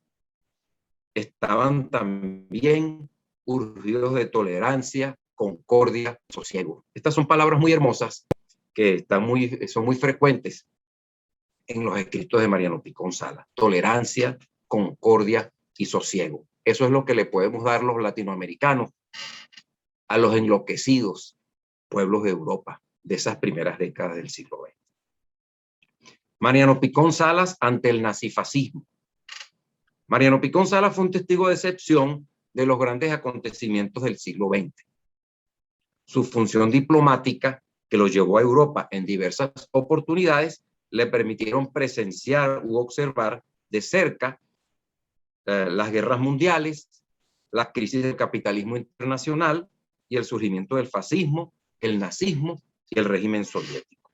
estaban también urgidos de tolerancia, concordia, sosiego. Estas son palabras muy hermosas que son muy frecuentes en los escritos de Mariano Picón Salas. Tolerancia, concordia y sosiego. Eso es lo que le podemos dar los latinoamericanos a los enloquecidos pueblos de Europa de esas primeras décadas del siglo XX. Mariano Picón Salas ante el nazifascismo. Mariano Picón Salas fue un testigo de excepción de los grandes acontecimientos del siglo XX. Su función diplomática, que lo llevó a Europa en diversas oportunidades, le permitieron presenciar u observar de cerca las guerras mundiales, las crisis del capitalismo internacional y el surgimiento del fascismo, el nazismo y el régimen soviético.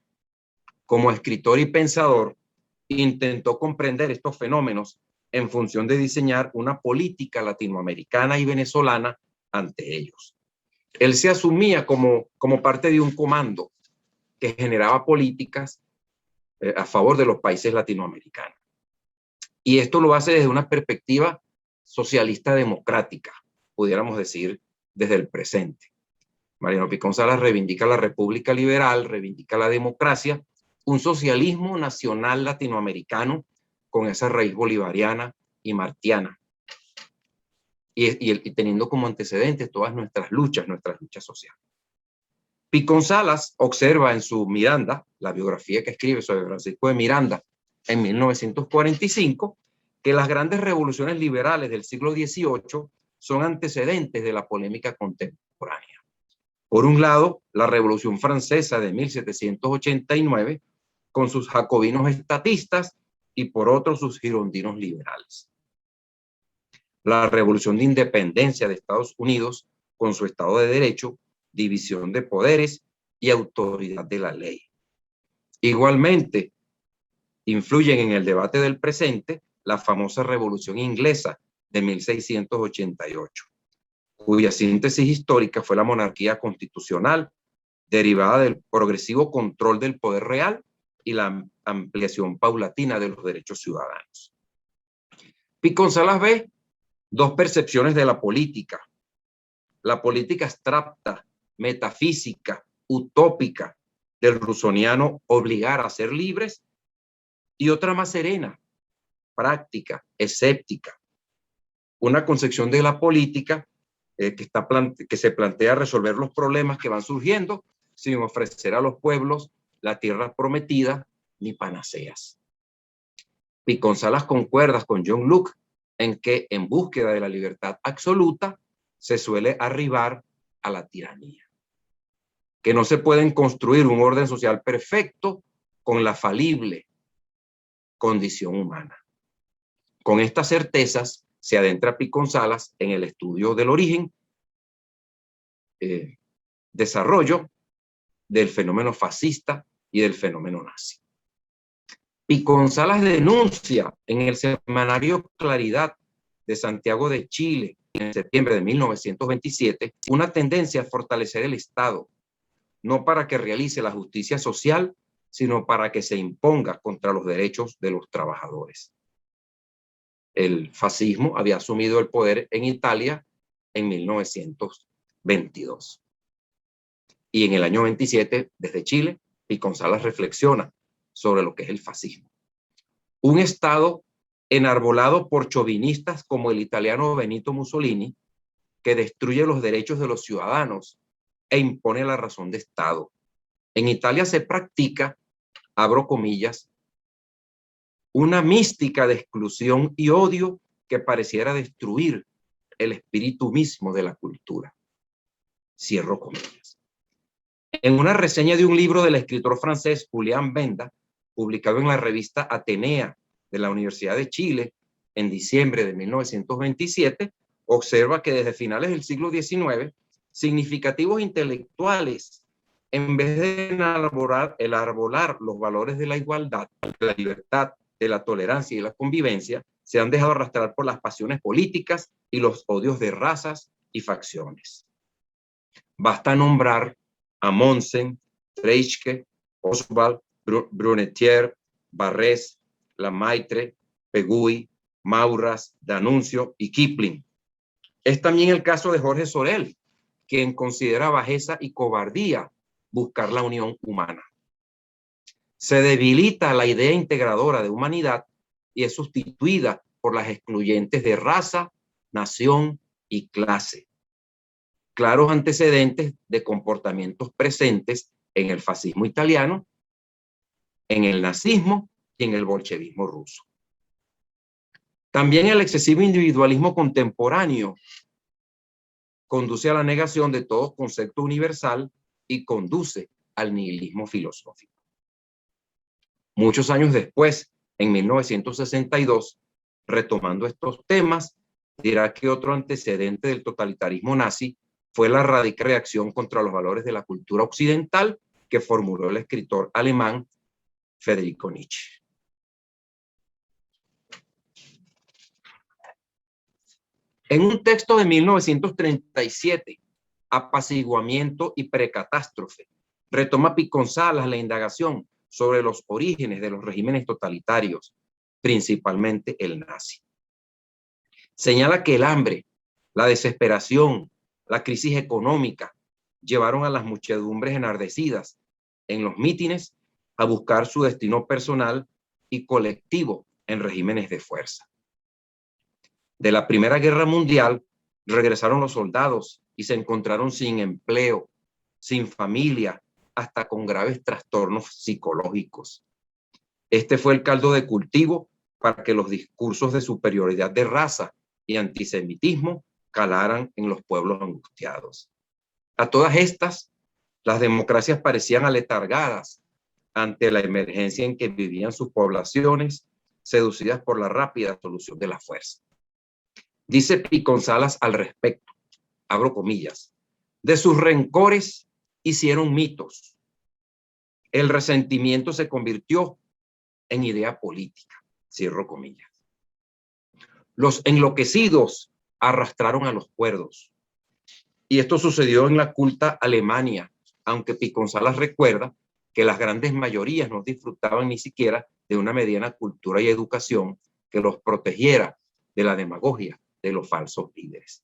Como escritor y pensador, intentó comprender estos fenómenos en función de diseñar una política latinoamericana y venezolana ante ellos. Él se asumía como parte de un comando que generaba políticas a favor de los países latinoamericanos. Y esto lo hace desde una perspectiva socialista democrática, pudiéramos decir, desde el presente. Mariano Picón Salas reivindica la república liberal, reivindica la democracia, un socialismo nacional latinoamericano con esa raíz bolivariana y martiana. Y teniendo como antecedentes todas nuestras luchas sociales. Picón Salas observa en su Miranda, la biografía que escribe sobre Francisco de Miranda en 1945, que las grandes revoluciones liberales del siglo XVIII son antecedentes de la polémica contemporánea. Por un lado, la Revolución Francesa de 1789, con sus jacobinos estatistas, y por otro, sus girondinos liberales. La Revolución de Independencia de Estados Unidos, con su Estado de Derecho, división de poderes y autoridad de la ley. Igualmente, influyen en el debate del presente la famosa Revolución Inglesa de 1688, cuya síntesis histórica fue la monarquía constitucional, derivada del progresivo control del poder real y la ampliación paulatina de los derechos ciudadanos. Picón Salas ve dos percepciones de la política abstracta, metafísica, utópica del rusoniano obligar a ser libres, y otra más serena, práctica, escéptica. Una concepción de la política que se plantea resolver los problemas que van surgiendo sin ofrecer a los pueblos la tierra prometida ni panaceas. Picón Salas concuerda con John Locke en que en búsqueda de la libertad absoluta se suele arribar a la tiranía, que no se puede construir un orden social perfecto con la falible condición humana. Con estas certezas se adentra Picón Salas en el estudio del origen, desarrollo del fenómeno fascista y del fenómeno nazi. Picón Salas denuncia en el semanario Claridad de Santiago de Chile, en septiembre de 1927, una tendencia a fortalecer el Estado, no para que realice la justicia social, sino para que se imponga contra los derechos de los trabajadores. El fascismo había asumido el poder en Italia en 1922. Y en el año 27, desde Chile, Picón Salas reflexiona sobre lo que es el fascismo. Un Estado enarbolado por chauvinistas como el italiano Benito Mussolini, que destruye los derechos de los ciudadanos e impone la razón de Estado. En Italia se practica, abro comillas, una mística de exclusión y odio que pareciera destruir el espíritu mismo de la cultura. Cierro comillas. En una reseña de un libro del escritor francés Julián Benda, publicado en la revista Atenea de la Universidad de Chile en diciembre de 1927, observa que desde finales del siglo XIX, significativos intelectuales, en vez de enarbolar los valores de la igualdad, de la libertad, de la tolerancia y de la convivencia, se han dejado arrastrar por las pasiones políticas y los odios de razas y facciones. Basta nombrar a Mommsen, Treitschke, Oswald, Brunetière, Barrés, Lemaitre, Pegui, Maurras, D'Annunzio y Kipling. Es también el caso de Jorge Sorel, quien considera bajeza y cobardía buscar la unión humana. Se debilita la idea integradora de humanidad y es sustituida por las excluyentes de raza, nación y clase. Claros antecedentes de comportamientos presentes en el fascismo italiano, en el nazismo y en el bolchevismo ruso. También el excesivo individualismo contemporáneo conduce a la negación de todo concepto universal y conduce al nihilismo filosófico. Muchos años después, en 1962, retomando estos temas, dirá que otro antecedente del totalitarismo nazi fue la radical reacción contra los valores de la cultura occidental que formuló el escritor alemán Friedrich Nietzsche. En un texto de 1937, Apaciguamiento y precatástrofe, retoma Piconsalas la indagación sobre los orígenes de los regímenes totalitarios, principalmente el nazi. Señala que el hambre, la desesperación, la crisis económica llevaron a las muchedumbres enardecidas en los mítines a buscar su destino personal y colectivo en regímenes de fuerza. De la Primera Guerra Mundial regresaron los soldados y se encontraron sin empleo, sin familia, hasta con graves trastornos psicológicos. Este fue el caldo de cultivo para que los discursos de superioridad de raza y antisemitismo calaran en los pueblos angustiados. A todas estas, las democracias parecían aletargadas ante la emergencia en que vivían sus poblaciones, seducidas por la rápida solución de la fuerza. Dice Piconsalas al respecto, abro comillas, de sus rencores hicieron mitos. El resentimiento se convirtió en idea política, cierro comillas. Los enloquecidos arrastraron a los cuerdos. Y esto sucedió en la culta Alemania, aunque Piconsalas recuerda que las grandes mayorías no disfrutaban ni siquiera de una mediana cultura y educación que los protegiera de la demagogia de los falsos líderes.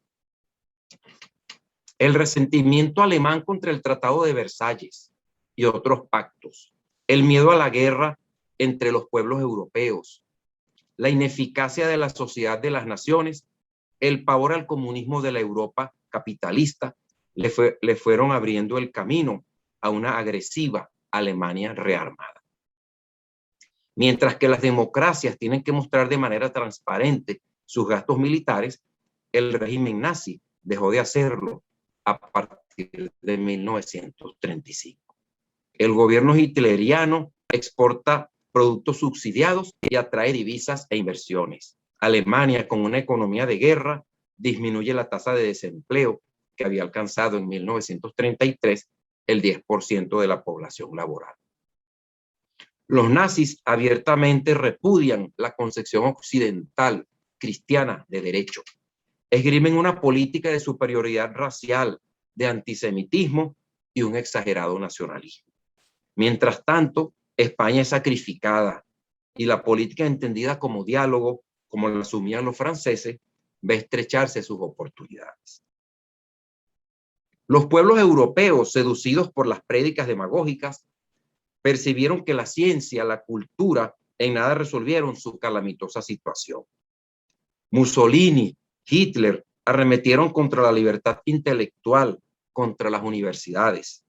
El resentimiento alemán contra el Tratado de Versalles y otros pactos, el miedo a la guerra entre los pueblos europeos, la ineficacia de la sociedad de las naciones, el pavor al comunismo de la Europa capitalista, le fueron abriendo el camino a una agresiva Alemania rearmada. Mientras que las democracias tienen que mostrar de manera transparente sus gastos militares, el régimen nazi dejó de hacerlo a partir de 1935. El gobierno hitleriano exporta productos subsidiados y atrae divisas e inversiones. Alemania, con una economía de guerra, disminuye la tasa de desempleo que había alcanzado en 1933 el 10% de la población laboral. Los nazis abiertamente repudian la concepción occidental cristiana de derecho. Esgrimen una política de superioridad racial, de antisemitismo y un exagerado nacionalismo. Mientras tanto, España es sacrificada y la política entendida como diálogo, como la asumían los franceses, ve estrecharse sus oportunidades. Los pueblos europeos, seducidos por las prédicas demagógicas, percibieron que la ciencia, la cultura, en nada resolvieron su calamitosa situación. Mussolini, Hitler, arremetieron contra la libertad intelectual, contra las universidades.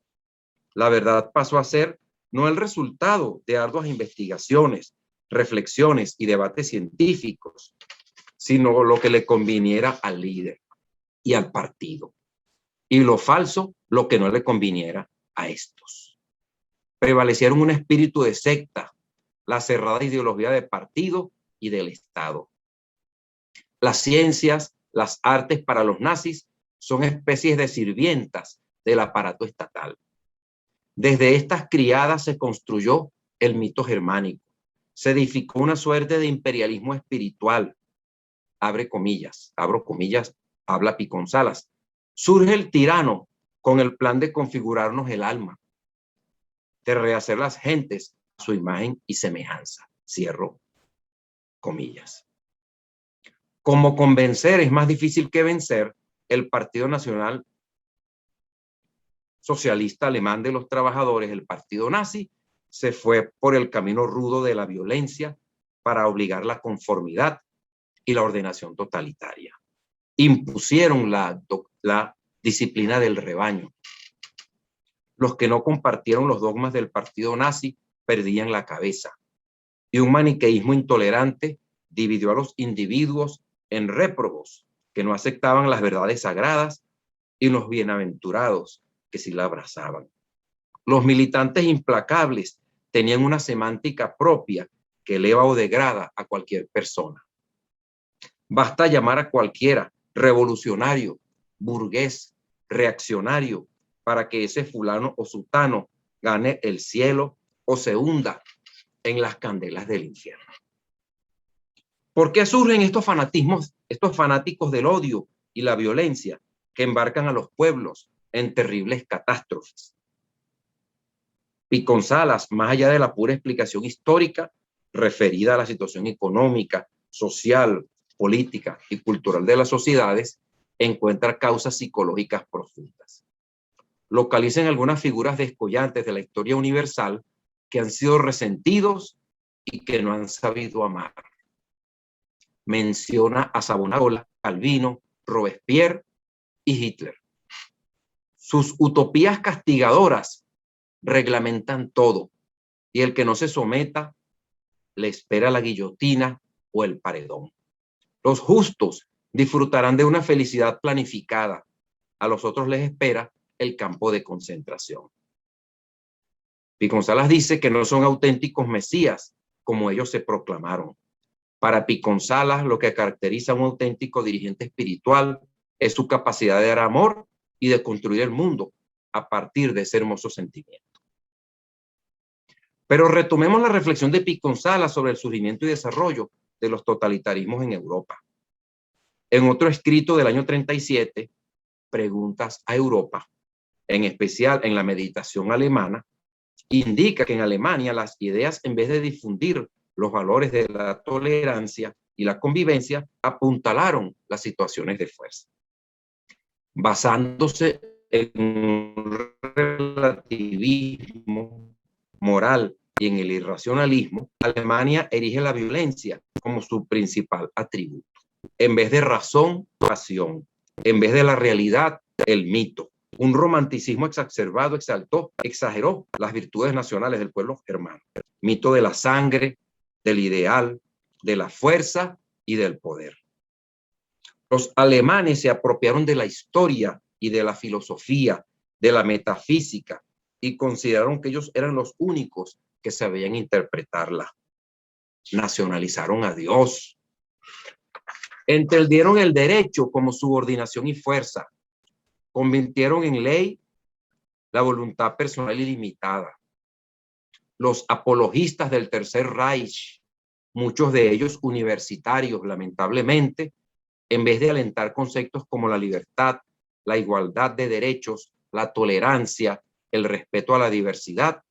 La verdad pasó a ser no el resultado de arduas investigaciones, reflexiones y debates científicos, sino lo que le conviniera al líder y al partido. Y lo falso, lo que no le conviniera a estos. Prevalecieron un espíritu de secta, la cerrada ideología de partido y del Estado. Las ciencias, las artes para los nazis son especies de sirvientas del aparato estatal. Desde estas criadas se construyó el mito germánico. Se edificó una suerte de imperialismo espiritual. Abre comillas, abro comillas, habla Picón Salas. Surge el tirano con el plan de configurarnos el alma, de rehacer las gentes a su imagen y semejanza. Cierro comillas. Como convencer es más difícil que vencer, el Partido Nacional Socialista Alemán de los Trabajadores, el partido nazi, se fue por el camino rudo de la violencia para obligar la conformidad y la ordenación totalitaria. Impusieron la disciplina del rebaño. Los que no compartieron los dogmas del partido nazi perdían la cabeza. Y un maniqueísmo intolerante dividió a los individuos en réprobos que no aceptaban las verdades sagradas y los bienaventurados que sí la abrazaban. Los militantes implacables tenían una semántica propia que eleva o degrada a cualquier persona. Basta llamar a cualquiera revolucionario, burgués, reaccionario, para que ese fulano o sutano gane el cielo o se hunda en las candelas del infierno. ¿Por qué surgen estos fanatismos, estos fanáticos del odio y la violencia que embarcan a los pueblos en terribles catástrofes? Picón Salas, más allá de la pura explicación histórica referida a la situación económica, social, política y cultural de las sociedades, encuentra causas psicológicas profundas. Localizan algunas figuras descollantes de la historia universal que han sido resentidos y que no han sabido amar. Menciona a Savonarola, Calvino, Robespierre y Hitler. Sus utopías castigadoras reglamentan todo, y el que no se someta le espera la guillotina o el paredón. Los justos disfrutarán de una felicidad planificada, a los otros les espera el campo de concentración. Picón Salas dice que no son auténticos mesías como ellos se proclamaron. Para Picón Salas, lo que caracteriza a un auténtico dirigente espiritual es su capacidad de dar amor y de construir el mundo a partir de ese hermoso sentimiento. Pero retomemos la reflexión de Picón Salas sobre el surgimiento y desarrollo de los totalitarismos en Europa. En otro escrito del año 37, Preguntas a Europa, en especial en la meditación alemana, indica que en Alemania las ideas, en vez de difundir los valores de la tolerancia y la convivencia, apuntalaron las situaciones de fuerza. Basándose en un relativismo moral y en el irracionalismo, Alemania erige la violencia como su principal atributo. En vez de razón, pasión. En vez de la realidad, el mito. Un romanticismo exacerbado exageró las virtudes nacionales del pueblo germano. Mito de la sangre, del ideal, de la fuerza y del poder. Los alemanes se apropiaron de la historia y de la filosofía, de la metafísica, y consideraron que ellos eran los únicos que sabían interpretarla. Nacionalizaron a Dios. Entendieron el derecho como subordinación y fuerza. Convirtieron en ley la voluntad personal ilimitada. Los apologistas del Tercer Reich, muchos de ellos universitarios, lamentablemente, en vez de alentar conceptos como la libertad, la igualdad de derechos, la tolerancia, el respeto a la diversidad,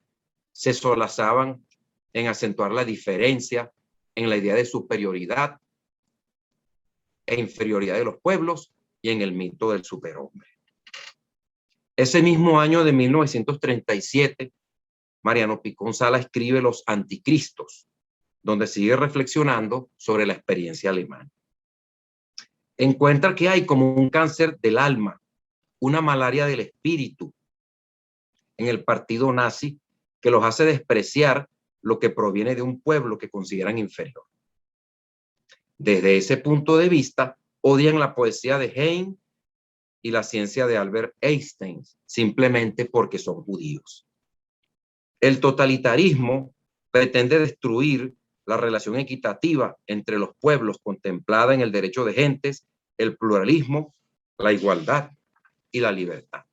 se solazaban en acentuar la diferencia, en la idea de superioridad e inferioridad de los pueblos y en el mito del superhombre. Ese mismo año de 1937, Mariano Picón Salas escribe Los Anticristos, donde sigue reflexionando sobre la experiencia alemana. Encuentra que hay como un cáncer del alma, una malaria del espíritu en el partido nazi que los hace despreciar lo que proviene de un pueblo que consideran inferior. Desde ese punto de vista, odian la poesía de Heine y la ciencia de Albert Einstein, simplemente porque son judíos. El totalitarismo pretende destruir la relación equitativa entre los pueblos contemplada en el derecho de gentes, el pluralismo, la igualdad y la libertad.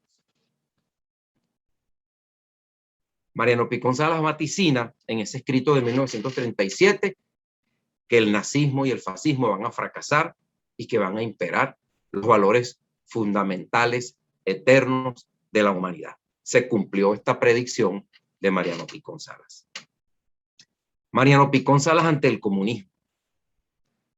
Mariano Picón Salas vaticina en ese escrito de 1937 que el nazismo y el fascismo van a fracasar y que van a imperar los valores fundamentales, eternos de la humanidad. Se cumplió esta predicción de Mariano Picón Salas. Mariano Picón Salas ante el comunismo.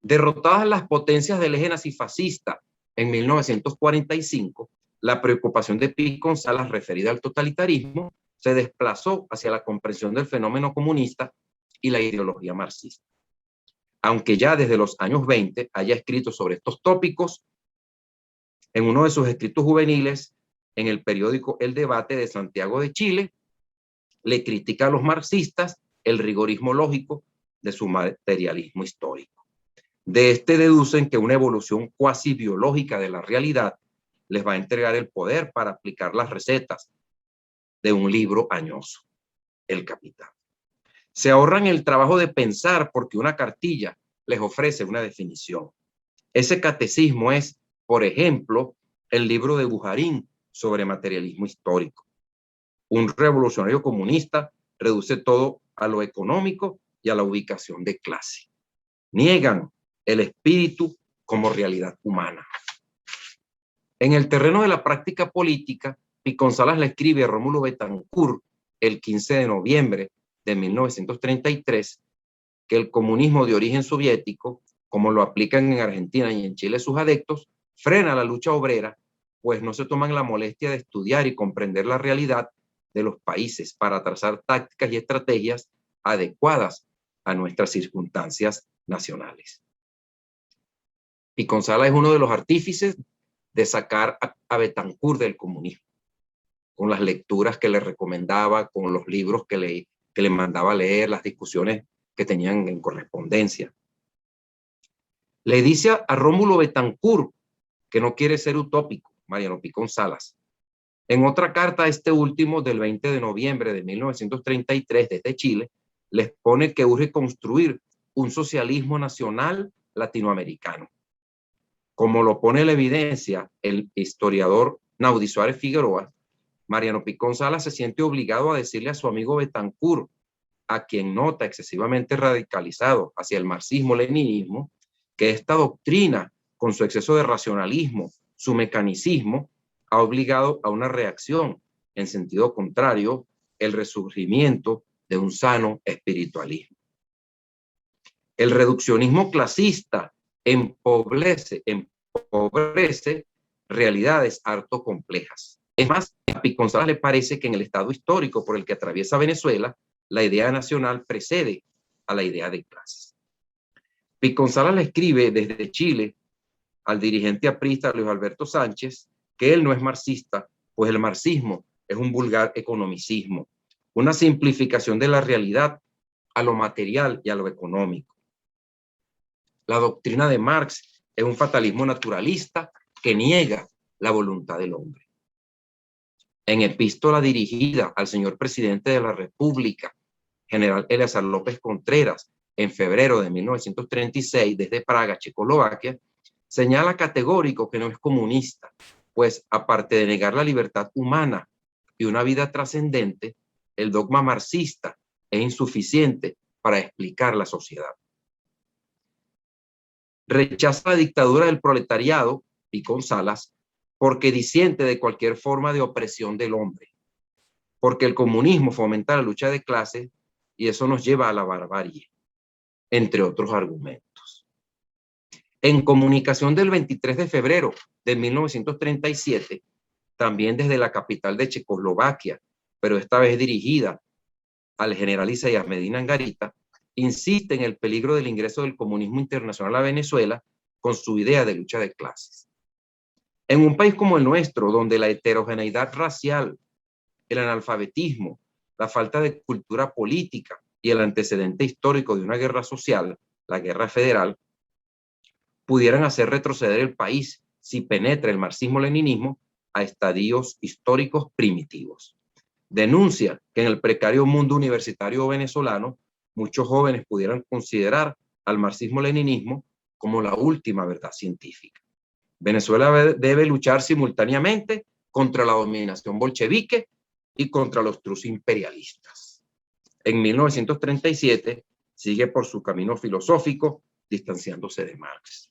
Derrotadas las potencias del eje nazifascista en 1945, la preocupación de Picón Salas referida al totalitarismo se desplazó hacia la comprensión del fenómeno comunista y la ideología marxista. Aunque ya desde los años 20 haya escrito sobre estos tópicos, en uno de sus escritos juveniles, en el periódico El Debate de Santiago de Chile, le critica a los marxistas el rigorismo lógico de su materialismo histórico. De este deducen que una evolución cuasi biológica de la realidad les va a entregar el poder para aplicar las recetas de un libro añoso, El Capital. Se ahorran el trabajo de pensar porque una cartilla les ofrece una definición. Ese catecismo es, por ejemplo, el libro de Bujarin sobre materialismo histórico. Un revolucionario comunista reduce todo a lo económico y a la ubicación de clase. Niegan el espíritu como realidad humana. En el terreno de la práctica política, Picón Salas le escribe a Rómulo Betancourt el 15 de noviembre de 1933 que el comunismo de origen soviético, como lo aplican en Argentina y en Chile sus adeptos, frena la lucha obrera, pues no se toman la molestia de estudiar y comprender la realidad de los países para trazar tácticas y estrategias adecuadas a nuestras circunstancias nacionales. Picón Salas es uno de los artífices de sacar a Betancourt del comunismo, con las lecturas que le recomendaba, con los libros que le mandaba a leer, las discusiones que tenían en correspondencia. Le dice a Rómulo Betancourt que no quiere ser utópico, Mariano Picón Salas. En otra carta, este último, del 20 de noviembre de 1933, desde Chile, les pone que urge construir un socialismo nacional latinoamericano. Como lo pone en evidencia el historiador Naudi Suárez Figueroa, Mariano Picón Salas se siente obligado a decirle a su amigo Betancourt, a quien nota excesivamente radicalizado hacia el marxismo-leninismo, que esta doctrina, con su exceso de racionalismo, su mecanicismo, ha obligado a una reacción en sentido contrario, el resurgimiento de un sano espiritualismo. El reduccionismo clasista empobrece realidades harto complejas. Es más, a Picón Salas le parece que en el estado histórico por el que atraviesa Venezuela, la idea nacional precede a la idea de clases. Picón Salas le escribe desde Chile al dirigente aprista Luis Alberto Sánchez que él no es marxista, pues el marxismo es un vulgar economicismo, una simplificación de la realidad a lo material y a lo económico. La doctrina de Marx es un fatalismo naturalista que niega la voluntad del hombre. En epístola dirigida al señor presidente de la República, general Eleazar López Contreras, en febrero de 1936, desde Praga, Checoslovaquia, señala categórico que no es comunista, pues aparte de negar la libertad humana y una vida trascendente, el dogma marxista es insuficiente para explicar la sociedad. Rechaza la dictadura del proletariado, Picón Salas, porque disiente de cualquier forma de opresión del hombre, porque el comunismo fomenta la lucha de clases y eso nos lleva a la barbarie, entre otros argumentos. En comunicación del 23 de febrero de 1937, también desde la capital de Checoslovaquia, pero esta vez dirigida al general Isaías Medina Angarita, insiste en el peligro del ingreso del comunismo internacional a Venezuela con su idea de lucha de clases. En un país como el nuestro, donde la heterogeneidad racial, el analfabetismo, la falta de cultura política y el antecedente histórico de una guerra social, la guerra federal, pudieran hacer retroceder el país si penetra el marxismo-leninismo a estadios históricos primitivos. Denuncia que en el precario mundo universitario venezolano muchos jóvenes pudieran considerar al marxismo-leninismo como la última verdad científica. Venezuela debe luchar simultáneamente contra la dominación bolchevique y contra los trus imperialistas. En 1937 sigue por su camino filosófico, distanciándose de Marx.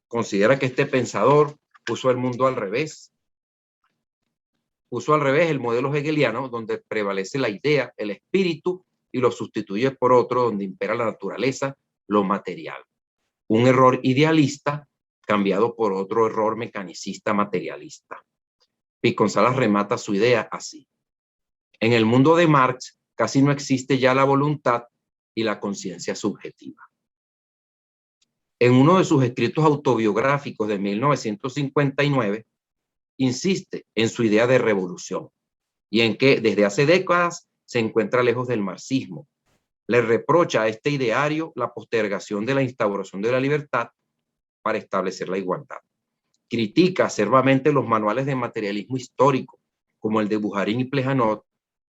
Considera que este pensador puso el mundo al revés. Puso al revés el modelo hegeliano, donde prevalece la idea, el espíritu, y lo sustituye por otro donde impera la naturaleza, lo material. Un error idealista cambiado por otro error mecanicista materialista. Piconsalas remata su idea así: en el mundo de Marx casi no existe ya la voluntad y la conciencia subjetiva. En uno de sus escritos autobiográficos de 1959, insiste en su idea de revolución y en que desde hace décadas se encuentra lejos del marxismo. Le reprocha a este ideario la postergación de la instauración de la libertad para establecer la igualdad. Critica acervamente los manuales de materialismo histórico, como el de Bujarin y Plejanov,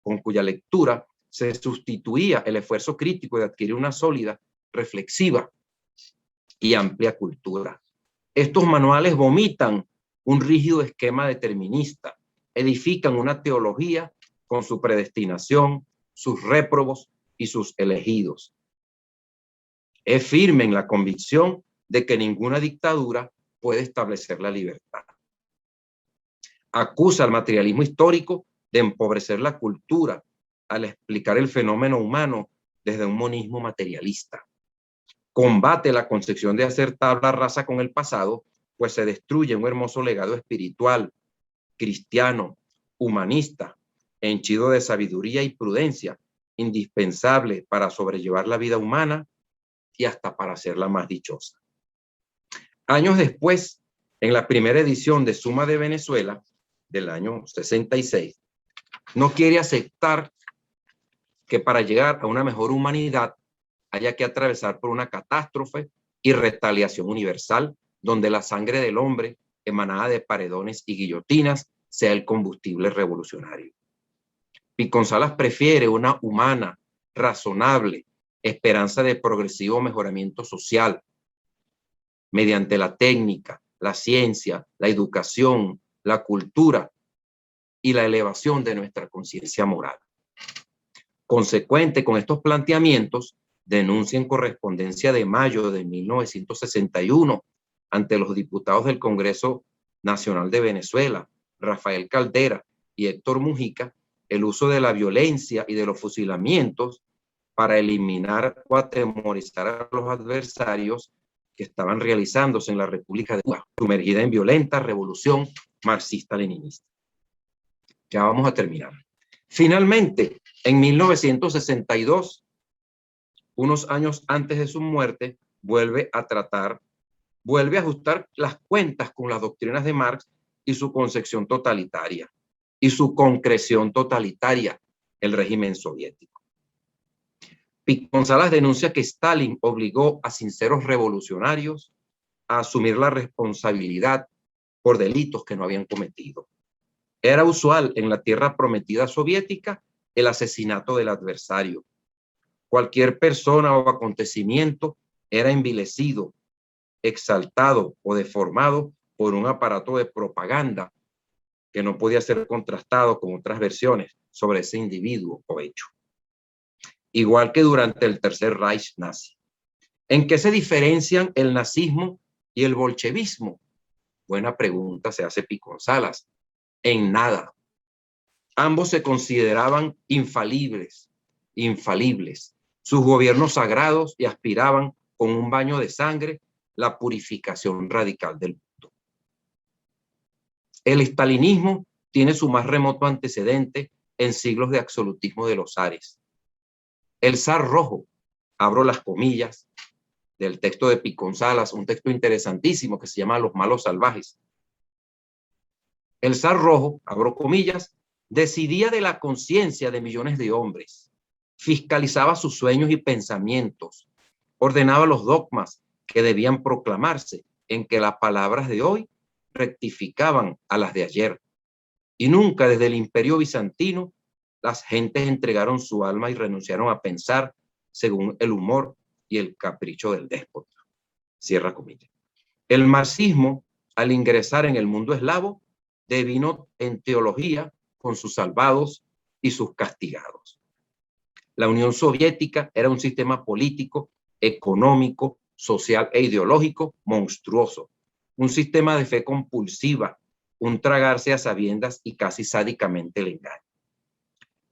con cuya lectura se sustituía el esfuerzo crítico de adquirir una sólida, reflexiva y amplia cultura. Estos manuales vomitan un rígido esquema determinista, edifican una teología con su predestinación, sus réprobos y sus elegidos. Es firme en la convicción de que ninguna dictadura puede establecer la libertad. Acusa al materialismo histórico de empobrecer la cultura al explicar el fenómeno humano desde un monismo materialista. Combate la concepción de hacer tabla rasa con el pasado, pues se destruye un hermoso legado espiritual, cristiano, humanista, henchido de sabiduría y prudencia, indispensable para sobrellevar la vida humana y hasta para hacerla más dichosa. Años después, en la primera edición de Suma de Venezuela, del año 66, no quiere aceptar que para llegar a una mejor humanidad haya que atravesar por una catástrofe y retaliación universal, donde la sangre del hombre, emanada de paredones y guillotinas, sea el combustible revolucionario. Piconsalas prefiere una humana, razonable, esperanza de progresivo mejoramiento social, mediante la técnica, la ciencia, la educación, la cultura y la elevación de nuestra conciencia moral. Consecuente con estos planteamientos, denuncia en correspondencia de mayo de 1961 ante los diputados del Congreso Nacional de Venezuela, Rafael Caldera y Héctor Mujica, el uso de la violencia y de los fusilamientos para eliminar o atemorizar a los adversarios que estaban realizándose en la República de Cuba, sumergida en violenta revolución marxista-leninista. Ya vamos a terminar. Finalmente, en 1962, unos años antes de su muerte, vuelve a ajustar las cuentas con las doctrinas de Marx y su concepción totalitaria y su concreción totalitaria, el régimen soviético. Piconsalas denuncia que Stalin obligó a sinceros revolucionarios a asumir la responsabilidad por delitos que no habían cometido. Era usual en la tierra prometida soviética el asesinato del adversario. Cualquier persona o acontecimiento era envilecido, exaltado o deformado por un aparato de propaganda que no podía ser contrastado con otras versiones sobre ese individuo o hecho. Igual que durante el Tercer Reich nazi. ¿En qué se diferencian el nazismo y el bolchevismo? Buena pregunta se hace Piconsalas. En nada. Ambos se consideraban infalibles, sus gobiernos sagrados, y aspiraban con un baño de sangre la purificación radical del mundo. El estalinismo tiene su más remoto antecedente en siglos de absolutismo de los zares. El zar rojo, abro las comillas, del texto de Piconsalas, un texto interesantísimo que se llama Los malos salvajes. El zar rojo, abro comillas, decidía de la conciencia de millones de hombres, fiscalizaba sus sueños y pensamientos, ordenaba los dogmas que debían proclamarse, en que las palabras de hoy rectificaban a las de ayer. Y nunca desde el Imperio bizantino las gentes entregaron su alma y renunciaron a pensar según el humor y el capricho del déspota. Cierra comillas. El marxismo, al ingresar en el mundo eslavo, devino en teología con sus salvados y sus castigados. La Unión Soviética era un sistema político, económico, social e ideológico monstruoso, un sistema de fe compulsiva, un tragarse a sabiendas y casi sádicamente el engaño.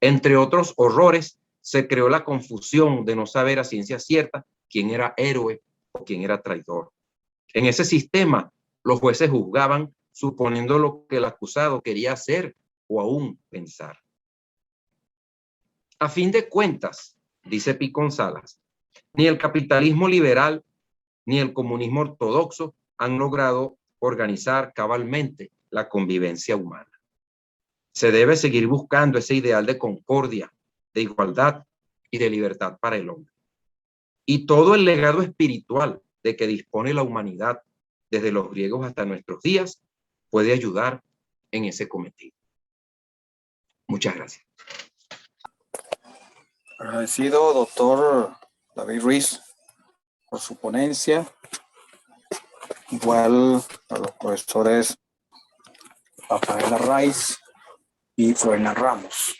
Entre otros horrores, se creó la confusión de no saber a ciencia cierta quién era héroe o quién era traidor. En ese sistema, los jueces juzgaban suponiendo lo que el acusado quería hacer o aún pensar. A fin de cuentas, dice Picón Salas, ni el capitalismo liberal ni el comunismo ortodoxo han logrado organizar cabalmente la convivencia humana. Se debe seguir buscando ese ideal de concordia, de igualdad y de libertad para el hombre. Y todo el legado espiritual de que dispone la humanidad, desde los griegos hasta nuestros días, puede ayudar en ese cometido. Muchas gracias. Agradecido, doctor David Ruiz, por su ponencia. Igual a los profesores Rafaela Raiz y Floriana Ramos.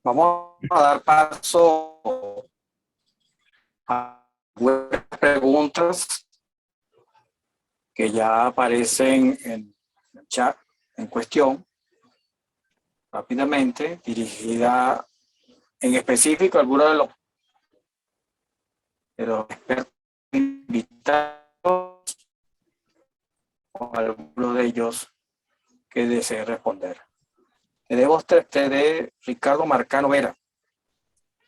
Vamos a dar paso a algunas preguntas que ya aparecen en el chat en cuestión, rápidamente, dirigida en específico a algunos de los expertos invitados o alguno de ellos que desee responder. Tenemos de Ricardo Marcano Vera.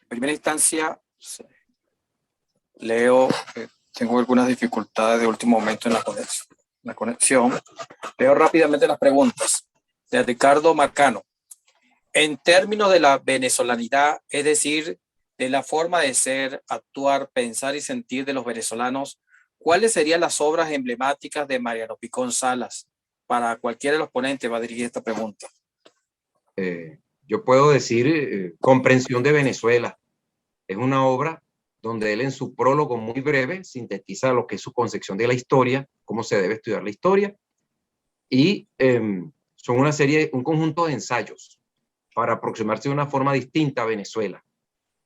En primera instancia, leo, tengo algunas dificultades de último momento en la conexión. Leo rápidamente las preguntas de Ricardo Marcano. En términos de la venezolanidad, es decir, de la forma de ser, actuar, pensar y sentir de los venezolanos, ¿cuáles serían las obras emblemáticas de Mariano Picón Salas? Para cualquiera de los ponentes va a dirigir esta pregunta. Yo puedo decir Comprensión de Venezuela. Es una obra donde él en su prólogo muy breve sintetiza lo que es su concepción de la historia, cómo se debe estudiar la historia, y son un conjunto de ensayos para aproximarse de una forma distinta a Venezuela,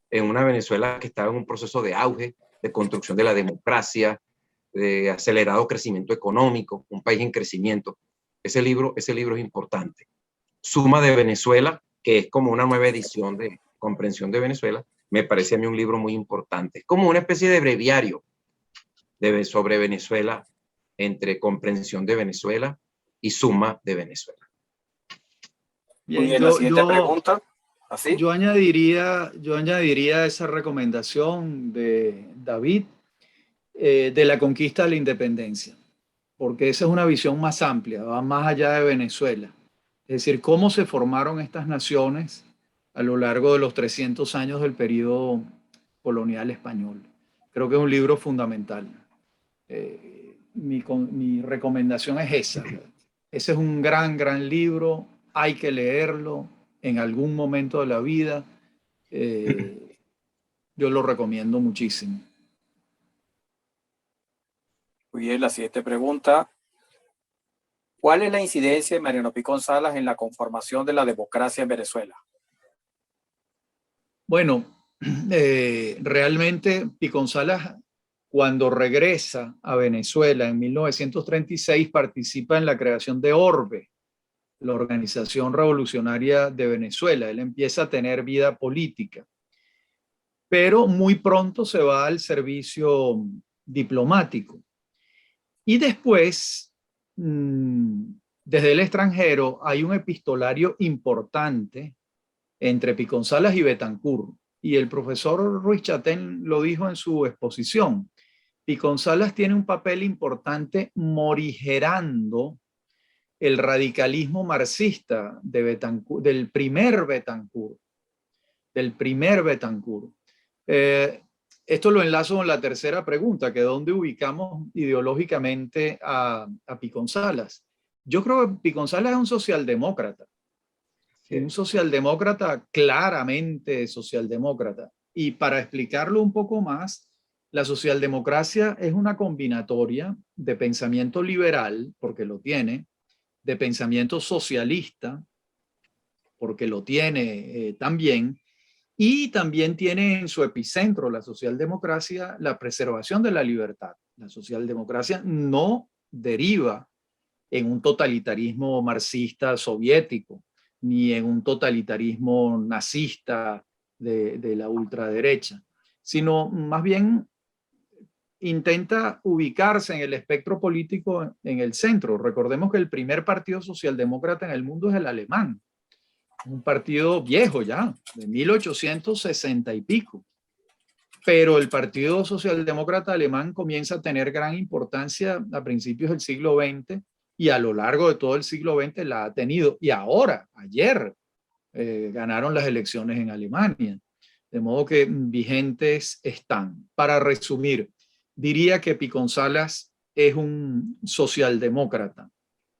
en una Venezuela que estaba en un proceso de auge, de construcción de la democracia, de acelerado crecimiento económico, un país en crecimiento. Ese libro es importante. Suma de Venezuela, que es como una nueva edición de Comprensión de Venezuela, me parece a mí un libro muy importante. Es como una especie de breviario sobre Venezuela, entre Comprensión de Venezuela y Suma de Venezuela. Bien, muy bien, la siguiente pregunta. ¿Así? Yo añadiría esa recomendación de David de la conquista de la independencia, porque esa es una visión más amplia, va más allá de Venezuela. Es decir, cómo se formaron estas naciones a lo largo de los 300 años del periodo colonial español. Creo que es un libro fundamental. Mi recomendación es esa. Ese es un gran libro, hay que leerlo en algún momento de la vida. Yo lo recomiendo muchísimo. Muy bien, la siguiente pregunta. ¿Cuál es la incidencia de Mariano Picón Salas en la conformación de la democracia en Venezuela? Bueno, realmente Picón Salas, cuando regresa a Venezuela en 1936, participa en la creación de ORBE, la Organización Revolucionaria de Venezuela. Él empieza a tener vida política, pero muy pronto se va al servicio diplomático. Y después, desde el extranjero, hay un epistolario importante entre Picón Salas y Betancur. Y el profesor Ruiz Chatén lo dijo en su exposición. Picón Salas tiene un papel importante morigerando el radicalismo marxista de Betancur, del primer Betancur. Esto lo enlazo con la tercera pregunta, que ¿dónde ubicamos ideológicamente a Picón Salas? Yo creo que Picón Salas es un socialdemócrata. Sí. Un socialdemócrata, claramente socialdemócrata. Y para explicarlo un poco más, la socialdemocracia es una combinatoria de pensamiento liberal, porque lo tiene, de pensamiento socialista, porque lo tiene también, y también tiene en su epicentro la socialdemocracia la preservación de la libertad. La socialdemocracia no deriva en un totalitarismo marxista soviético, ni en un totalitarismo nazista de la ultraderecha, sino más bien intenta ubicarse en el espectro político en el centro. Recordemos que el primer partido socialdemócrata en el mundo es el alemán, un partido viejo ya, de 1860 y pico. Pero el Partido Socialdemócrata Alemán comienza a tener gran importancia a principios del siglo XX y a lo largo de todo el siglo XX la ha tenido. Y ahora, ayer, ganaron las elecciones en Alemania. De modo que vigentes están. Para resumir, diría que Picón Salas es un socialdemócrata,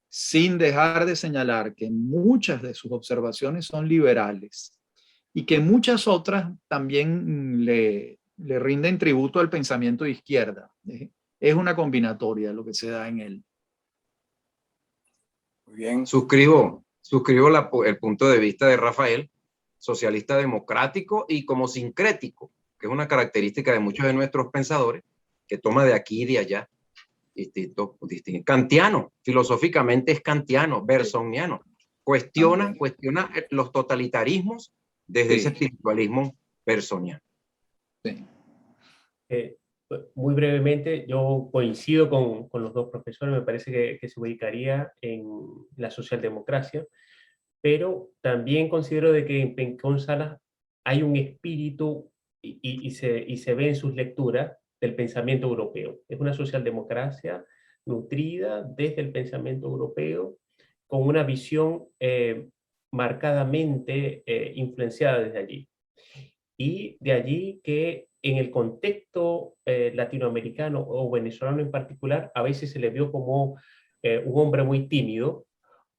sin dejar de señalar que muchas de sus observaciones son liberales y que muchas otras también le rinden tributo al pensamiento de izquierda. Es una combinatoria lo que se da en él. Muy bien. Suscribo el punto de vista de Rafael, socialista democrático y como sincrético, que es una característica de muchos de nuestros pensadores, que toma de aquí y de allá. Distinto. Kantiano, filosóficamente es kantiano, bersoniano. Cuestiona los totalitarismos desde ese espiritualismo bersoniano. Sí. Muy brevemente, yo coincido con los dos profesores, me parece que se ubicaría en la socialdemocracia, pero también considero de que en Picón Salas hay un espíritu y se ve en sus lecturas del pensamiento europeo. Es una socialdemocracia nutrida desde el pensamiento europeo, con una visión marcadamente influenciada desde allí. Y de allí que en el contexto latinoamericano o venezolano en particular, a veces se le vio como un hombre muy tímido,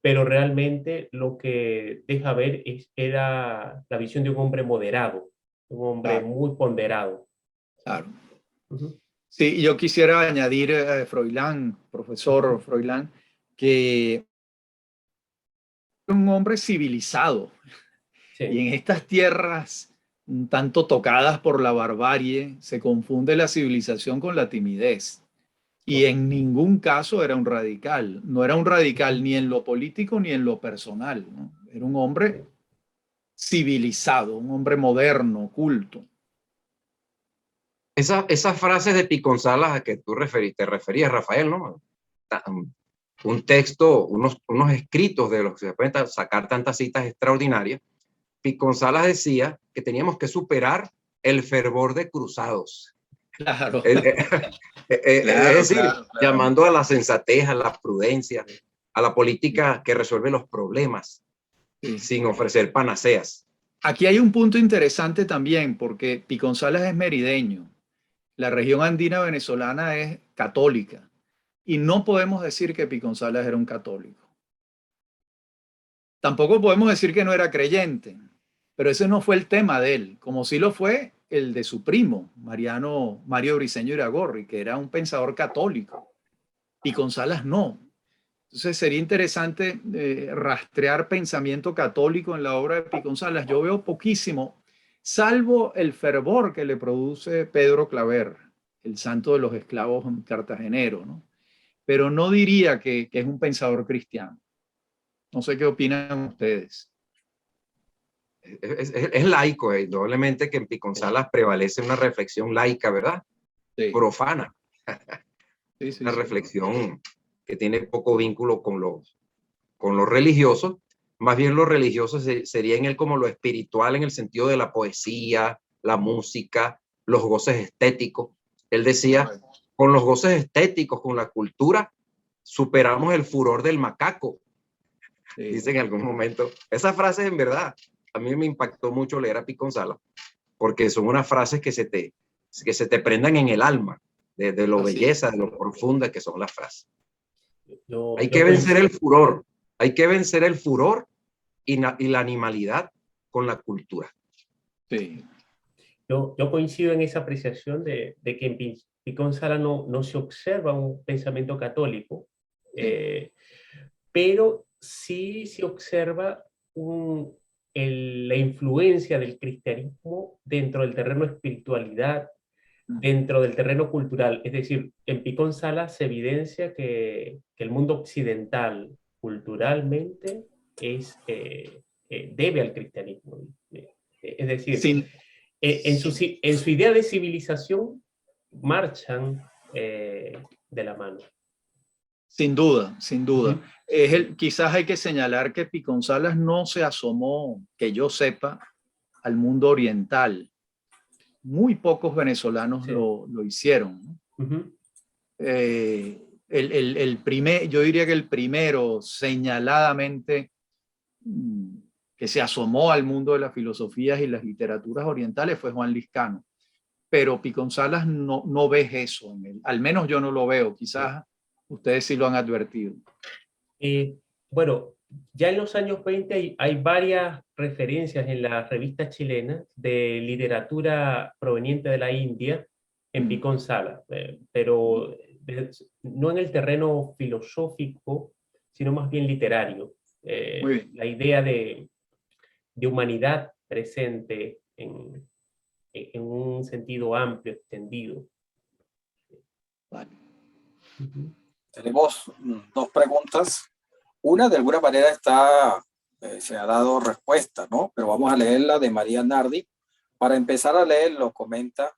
pero realmente lo que deja ver era la visión de un hombre moderado, un hombre muy ponderado. Claro. Sí, yo quisiera añadir, Froilán, profesor Froilán, que es un hombre civilizado. Sí. Y en estas tierras un tanto tocadas por la barbarie, se confunde la civilización con la timidez. Y en ningún caso era un radical. No era un radical ni en lo político ni en lo personal, ¿no? Era un hombre civilizado, un hombre moderno, culto. Esas frases de Picón Salas a que tú te referías, Rafael, ¿no? Un texto, unos escritos de los que se pueden sacar tantas citas extraordinarias. Picón Salas decía que teníamos que superar el fervor de cruzados. Claro. Es decir, llamando a la sensatez, a la prudencia, a la política que resuelve los problemas, sin ofrecer panaceas. Aquí hay un punto interesante también, porque Picón Salas es merideño. La región andina venezolana es católica. Y no podemos decir que Picón Salas era un católico. Tampoco podemos decir que no era creyente, pero ese no fue el tema de él, como sí lo fue el de su primo, Mario Briceño Iragorri, que era un pensador católico. Picón Salas no. Entonces sería interesante rastrear pensamiento católico en la obra de Picón Salas. Yo veo poquísimo, salvo el fervor que le produce Pedro Claver, el santo de los esclavos cartagenero, ¿no? Pero no diría que es un pensador cristiano. No sé qué opinan ustedes. Es laico, indudablemente que en Picón Salas prevalece una reflexión laica, ¿verdad? Sí. Profana. Una reflexión que tiene poco vínculo con lo religioso. Más bien lo religioso sería en él como lo espiritual, en el sentido de la poesía, la música, los goces estéticos. Él decía, con los goces estéticos, con la cultura, superamos el furor del macaco. Sí. Dice en algún momento. Esa frase, en verdad, a mí me impactó mucho leer a Picón Salas, porque son unas frases que se te prendan en el alma, de lo belleza, de lo profunda que son las frases. Hay que vencer el furor. Hay que vencer el furor y la animalidad con la cultura. Sí. Yo coincido en esa apreciación de que en Picón Sala no se observa un pensamiento católico, pero sí se observa la influencia del cristianismo dentro del terreno espiritualidad, dentro del terreno cultural. Es decir, en Picón Sala se evidencia que el mundo occidental culturalmente debe al cristianismo. Es decir, Sin, en su idea de civilización marchan de la mano. sin duda, sin duda. Quizás hay que señalar que Picón Salas no se asomó, que yo sepa, al mundo oriental. Muy pocos venezolanos lo hicieron, ¿no? Yo diría que el primero señaladamente que se asomó al mundo de las filosofías y las literaturas orientales fue Juan Liscano. Pero Picón Salas no ves eso en él. Al menos yo no lo veo. Quizás ustedes sí lo han advertido. Bueno, ya en los años 20 hay varias referencias en las revistas chilenas de literatura proveniente de la India en Picón Salas, pero no en el terreno filosófico, sino más bien literario. Muy bien. La idea de humanidad presente en un sentido amplio, extendido. Vale. Tenemos dos preguntas. Una de alguna manera se ha dado respuesta, ¿no? Pero vamos a leerla de María Nardi. Para empezar a leerlo, comenta,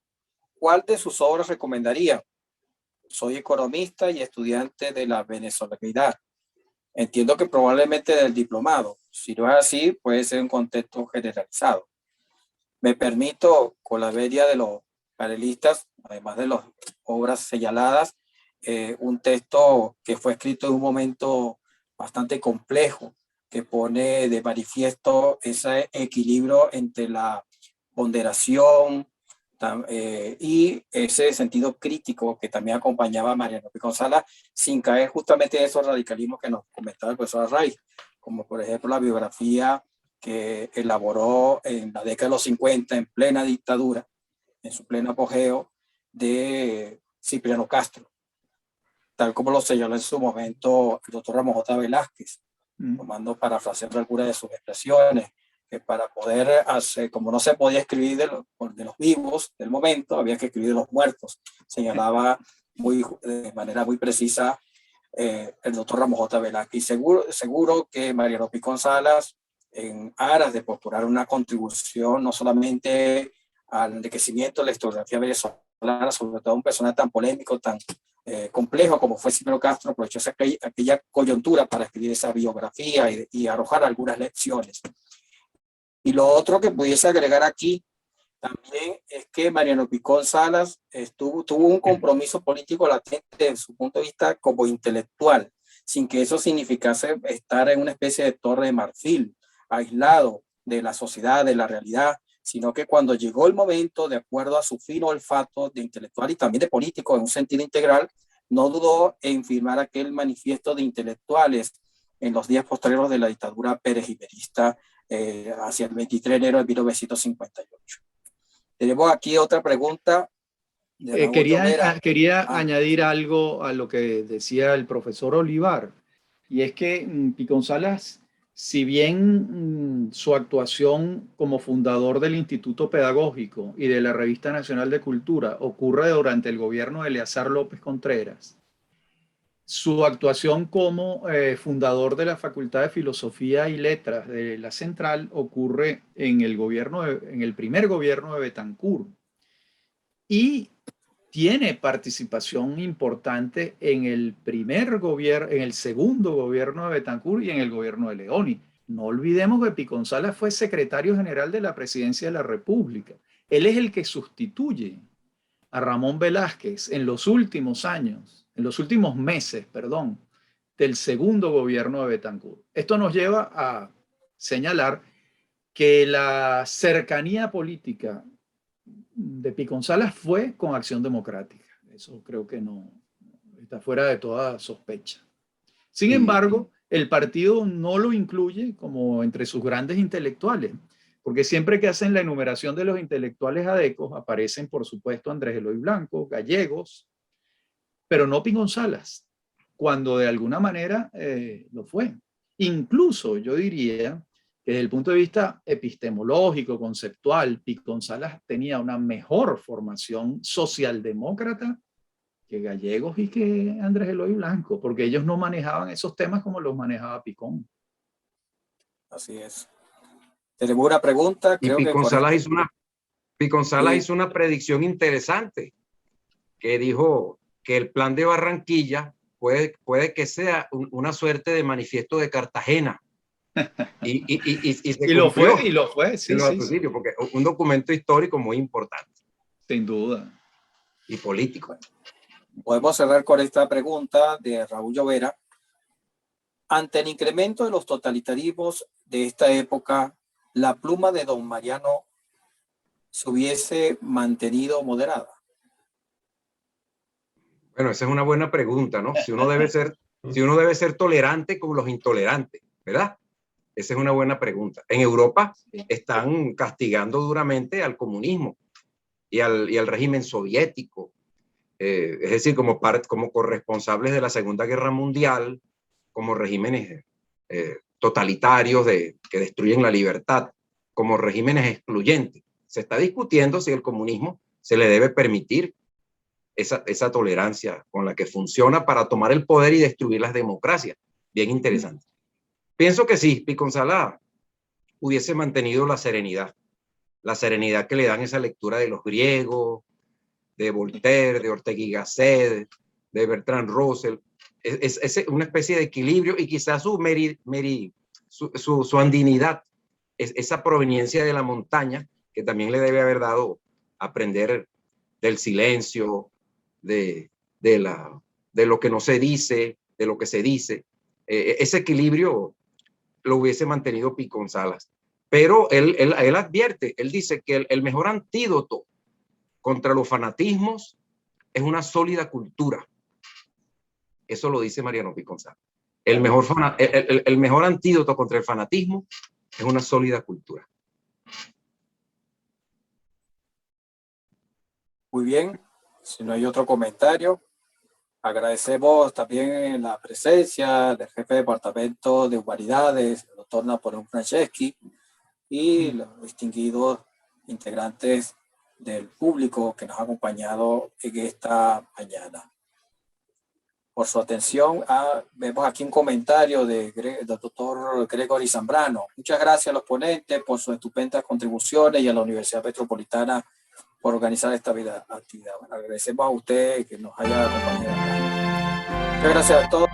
¿cuál de sus obras recomendaría? Soy economista y estudiante de la venezolanidad. Entiendo que probablemente del diplomado. Si no es así, puede ser un contexto generalizado. Me permito, con la venia de los panelistas, además de las obras señaladas, un texto que fue escrito en un momento bastante complejo, que pone de manifiesto ese equilibrio entre la ponderación y ese sentido crítico que también acompañaba a Mariano Picón Salas, sin caer justamente en esos radicalismos que nos comentaba el profesor Arraiz, como por ejemplo la biografía que elaboró en la década de los 50 en plena dictadura, en su pleno apogeo, de Cipriano Castro, tal como lo señaló en su momento el doctor Ramón J. Velázquez, tomando, parafraseando algunas de sus expresiones, que para poder hacer, como no se podía escribir de los vivos del momento, había que escribir de los muertos, señalaba de manera muy precisa el doctor Ramón J. Velázquez. Y seguro que Mariano Picón Salas, en aras de postular una contribución no solamente al enriquecimiento de la historiografía venezolana, sobre todo un personaje tan polémico, tan complejo como fue Cipriano Castro, aprovechó aquella coyuntura para escribir esa biografía y arrojar algunas lecciones. Y lo otro que pudiese agregar aquí también es que Mariano Picón Salas tuvo un compromiso político latente desde su punto de vista como intelectual, sin que eso significase estar en una especie de torre de marfil, aislado de la sociedad, de la realidad, sino que cuando llegó el momento, de acuerdo a su fino olfato de intelectual y también de político en un sentido integral, no dudó en firmar aquel manifiesto de intelectuales en los días posteriores de la dictadura perejimerista hacia el 23 de enero de 1958. Tenemos aquí otra pregunta. Quería añadir algo a lo que decía el profesor Olivar, y es que Picón Salas, si bien su actuación como fundador del Instituto Pedagógico y de la Revista Nacional de Cultura ocurre durante el gobierno de Eleazar López Contreras, su actuación como fundador de la Facultad de Filosofía y Letras de la Central ocurre en el primer gobierno de Betancur, y tiene participación importante en el en el segundo gobierno de Betancur y en el gobierno de Leoni. No olvidemos que Picón Salas fue secretario general de la Presidencia de la República. Él es el que sustituye a Ramón Velázquez en los últimos meses, del segundo gobierno de Betancur. Esto nos lleva a señalar que la cercanía política de Picón Salas fue con Acción Democrática. Eso creo que no está fuera de toda sospecha. Sin embargo, el partido no lo incluye como entre sus grandes intelectuales. porque siempre que hacen la enumeración de los intelectuales adecos aparecen, por supuesto, Andrés Eloy Blanco, Gallegos, pero no Pío González, cuando de alguna manera lo fue. Incluso yo diría que desde el punto de vista epistemológico, conceptual, Pío González tenía una mejor formación socialdemócrata que Gallegos y que Andrés Eloy Blanco, porque ellos no manejaban esos temas como los manejaba Picón. Así es. Tenemos una pregunta. Y Creo Pío que González Sí. hizo una predicción interesante, que dijo que el plan de Barranquilla puede que sea una suerte de manifiesto de Cartagena. Y se Y lo cumplió. fue, sí, sí. Porque un documento histórico muy importante. Sin duda. Y político. Podemos cerrar con esta pregunta de Raúl Llovera. Ante el incremento de los totalitarismos de esta época, ¿la pluma de don Mariano se hubiese mantenido moderada? Bueno, esa es una buena pregunta, ¿no? Si uno debe ser tolerante con los intolerantes, ¿verdad? Esa es una buena pregunta. En Europa están castigando duramente al comunismo y al régimen soviético. Es decir, como corresponsables de la Segunda Guerra Mundial, como regímenes totalitarios que destruyen la libertad, como regímenes excluyentes. Se está discutiendo si el comunismo se le debe permitir esa tolerancia con la que funciona para tomar el poder y destruir las democracias. Bien interesante. Pienso que sí, Pío González hubiese mantenido la serenidad que le dan esa lectura de los griegos, de Voltaire, de Ortega y Gasset, de Bertrand Russell. Es una especie de equilibrio y quizás su andinidad, esa proveniencia de la montaña que también le debe haber dado aprender del silencio, de lo que no se dice, de lo que se dice. Ese equilibrio lo hubiese mantenido Pío González. Pero él advierte, él dice que el mejor antídoto contra los fanatismos es una sólida cultura. Eso lo dice Mariano Pío González. El mejor antídoto contra el fanatismo es una sólida cultura. Muy bien. Si no hay otro comentario, agradecemos también la presencia del jefe de Departamento de Humanidades, el doctor Napoleón Franceschi, y los distinguidos integrantes del público que nos ha acompañado en esta mañana. Por su atención, vemos aquí un comentario del doctor Gregory Zambrano. Muchas gracias a los ponentes por sus estupendas contribuciones y a la Universidad Metropolitana por organizar esta actividad. Bueno, agradecemos a usted que nos haya acompañado. Muchas gracias a todos.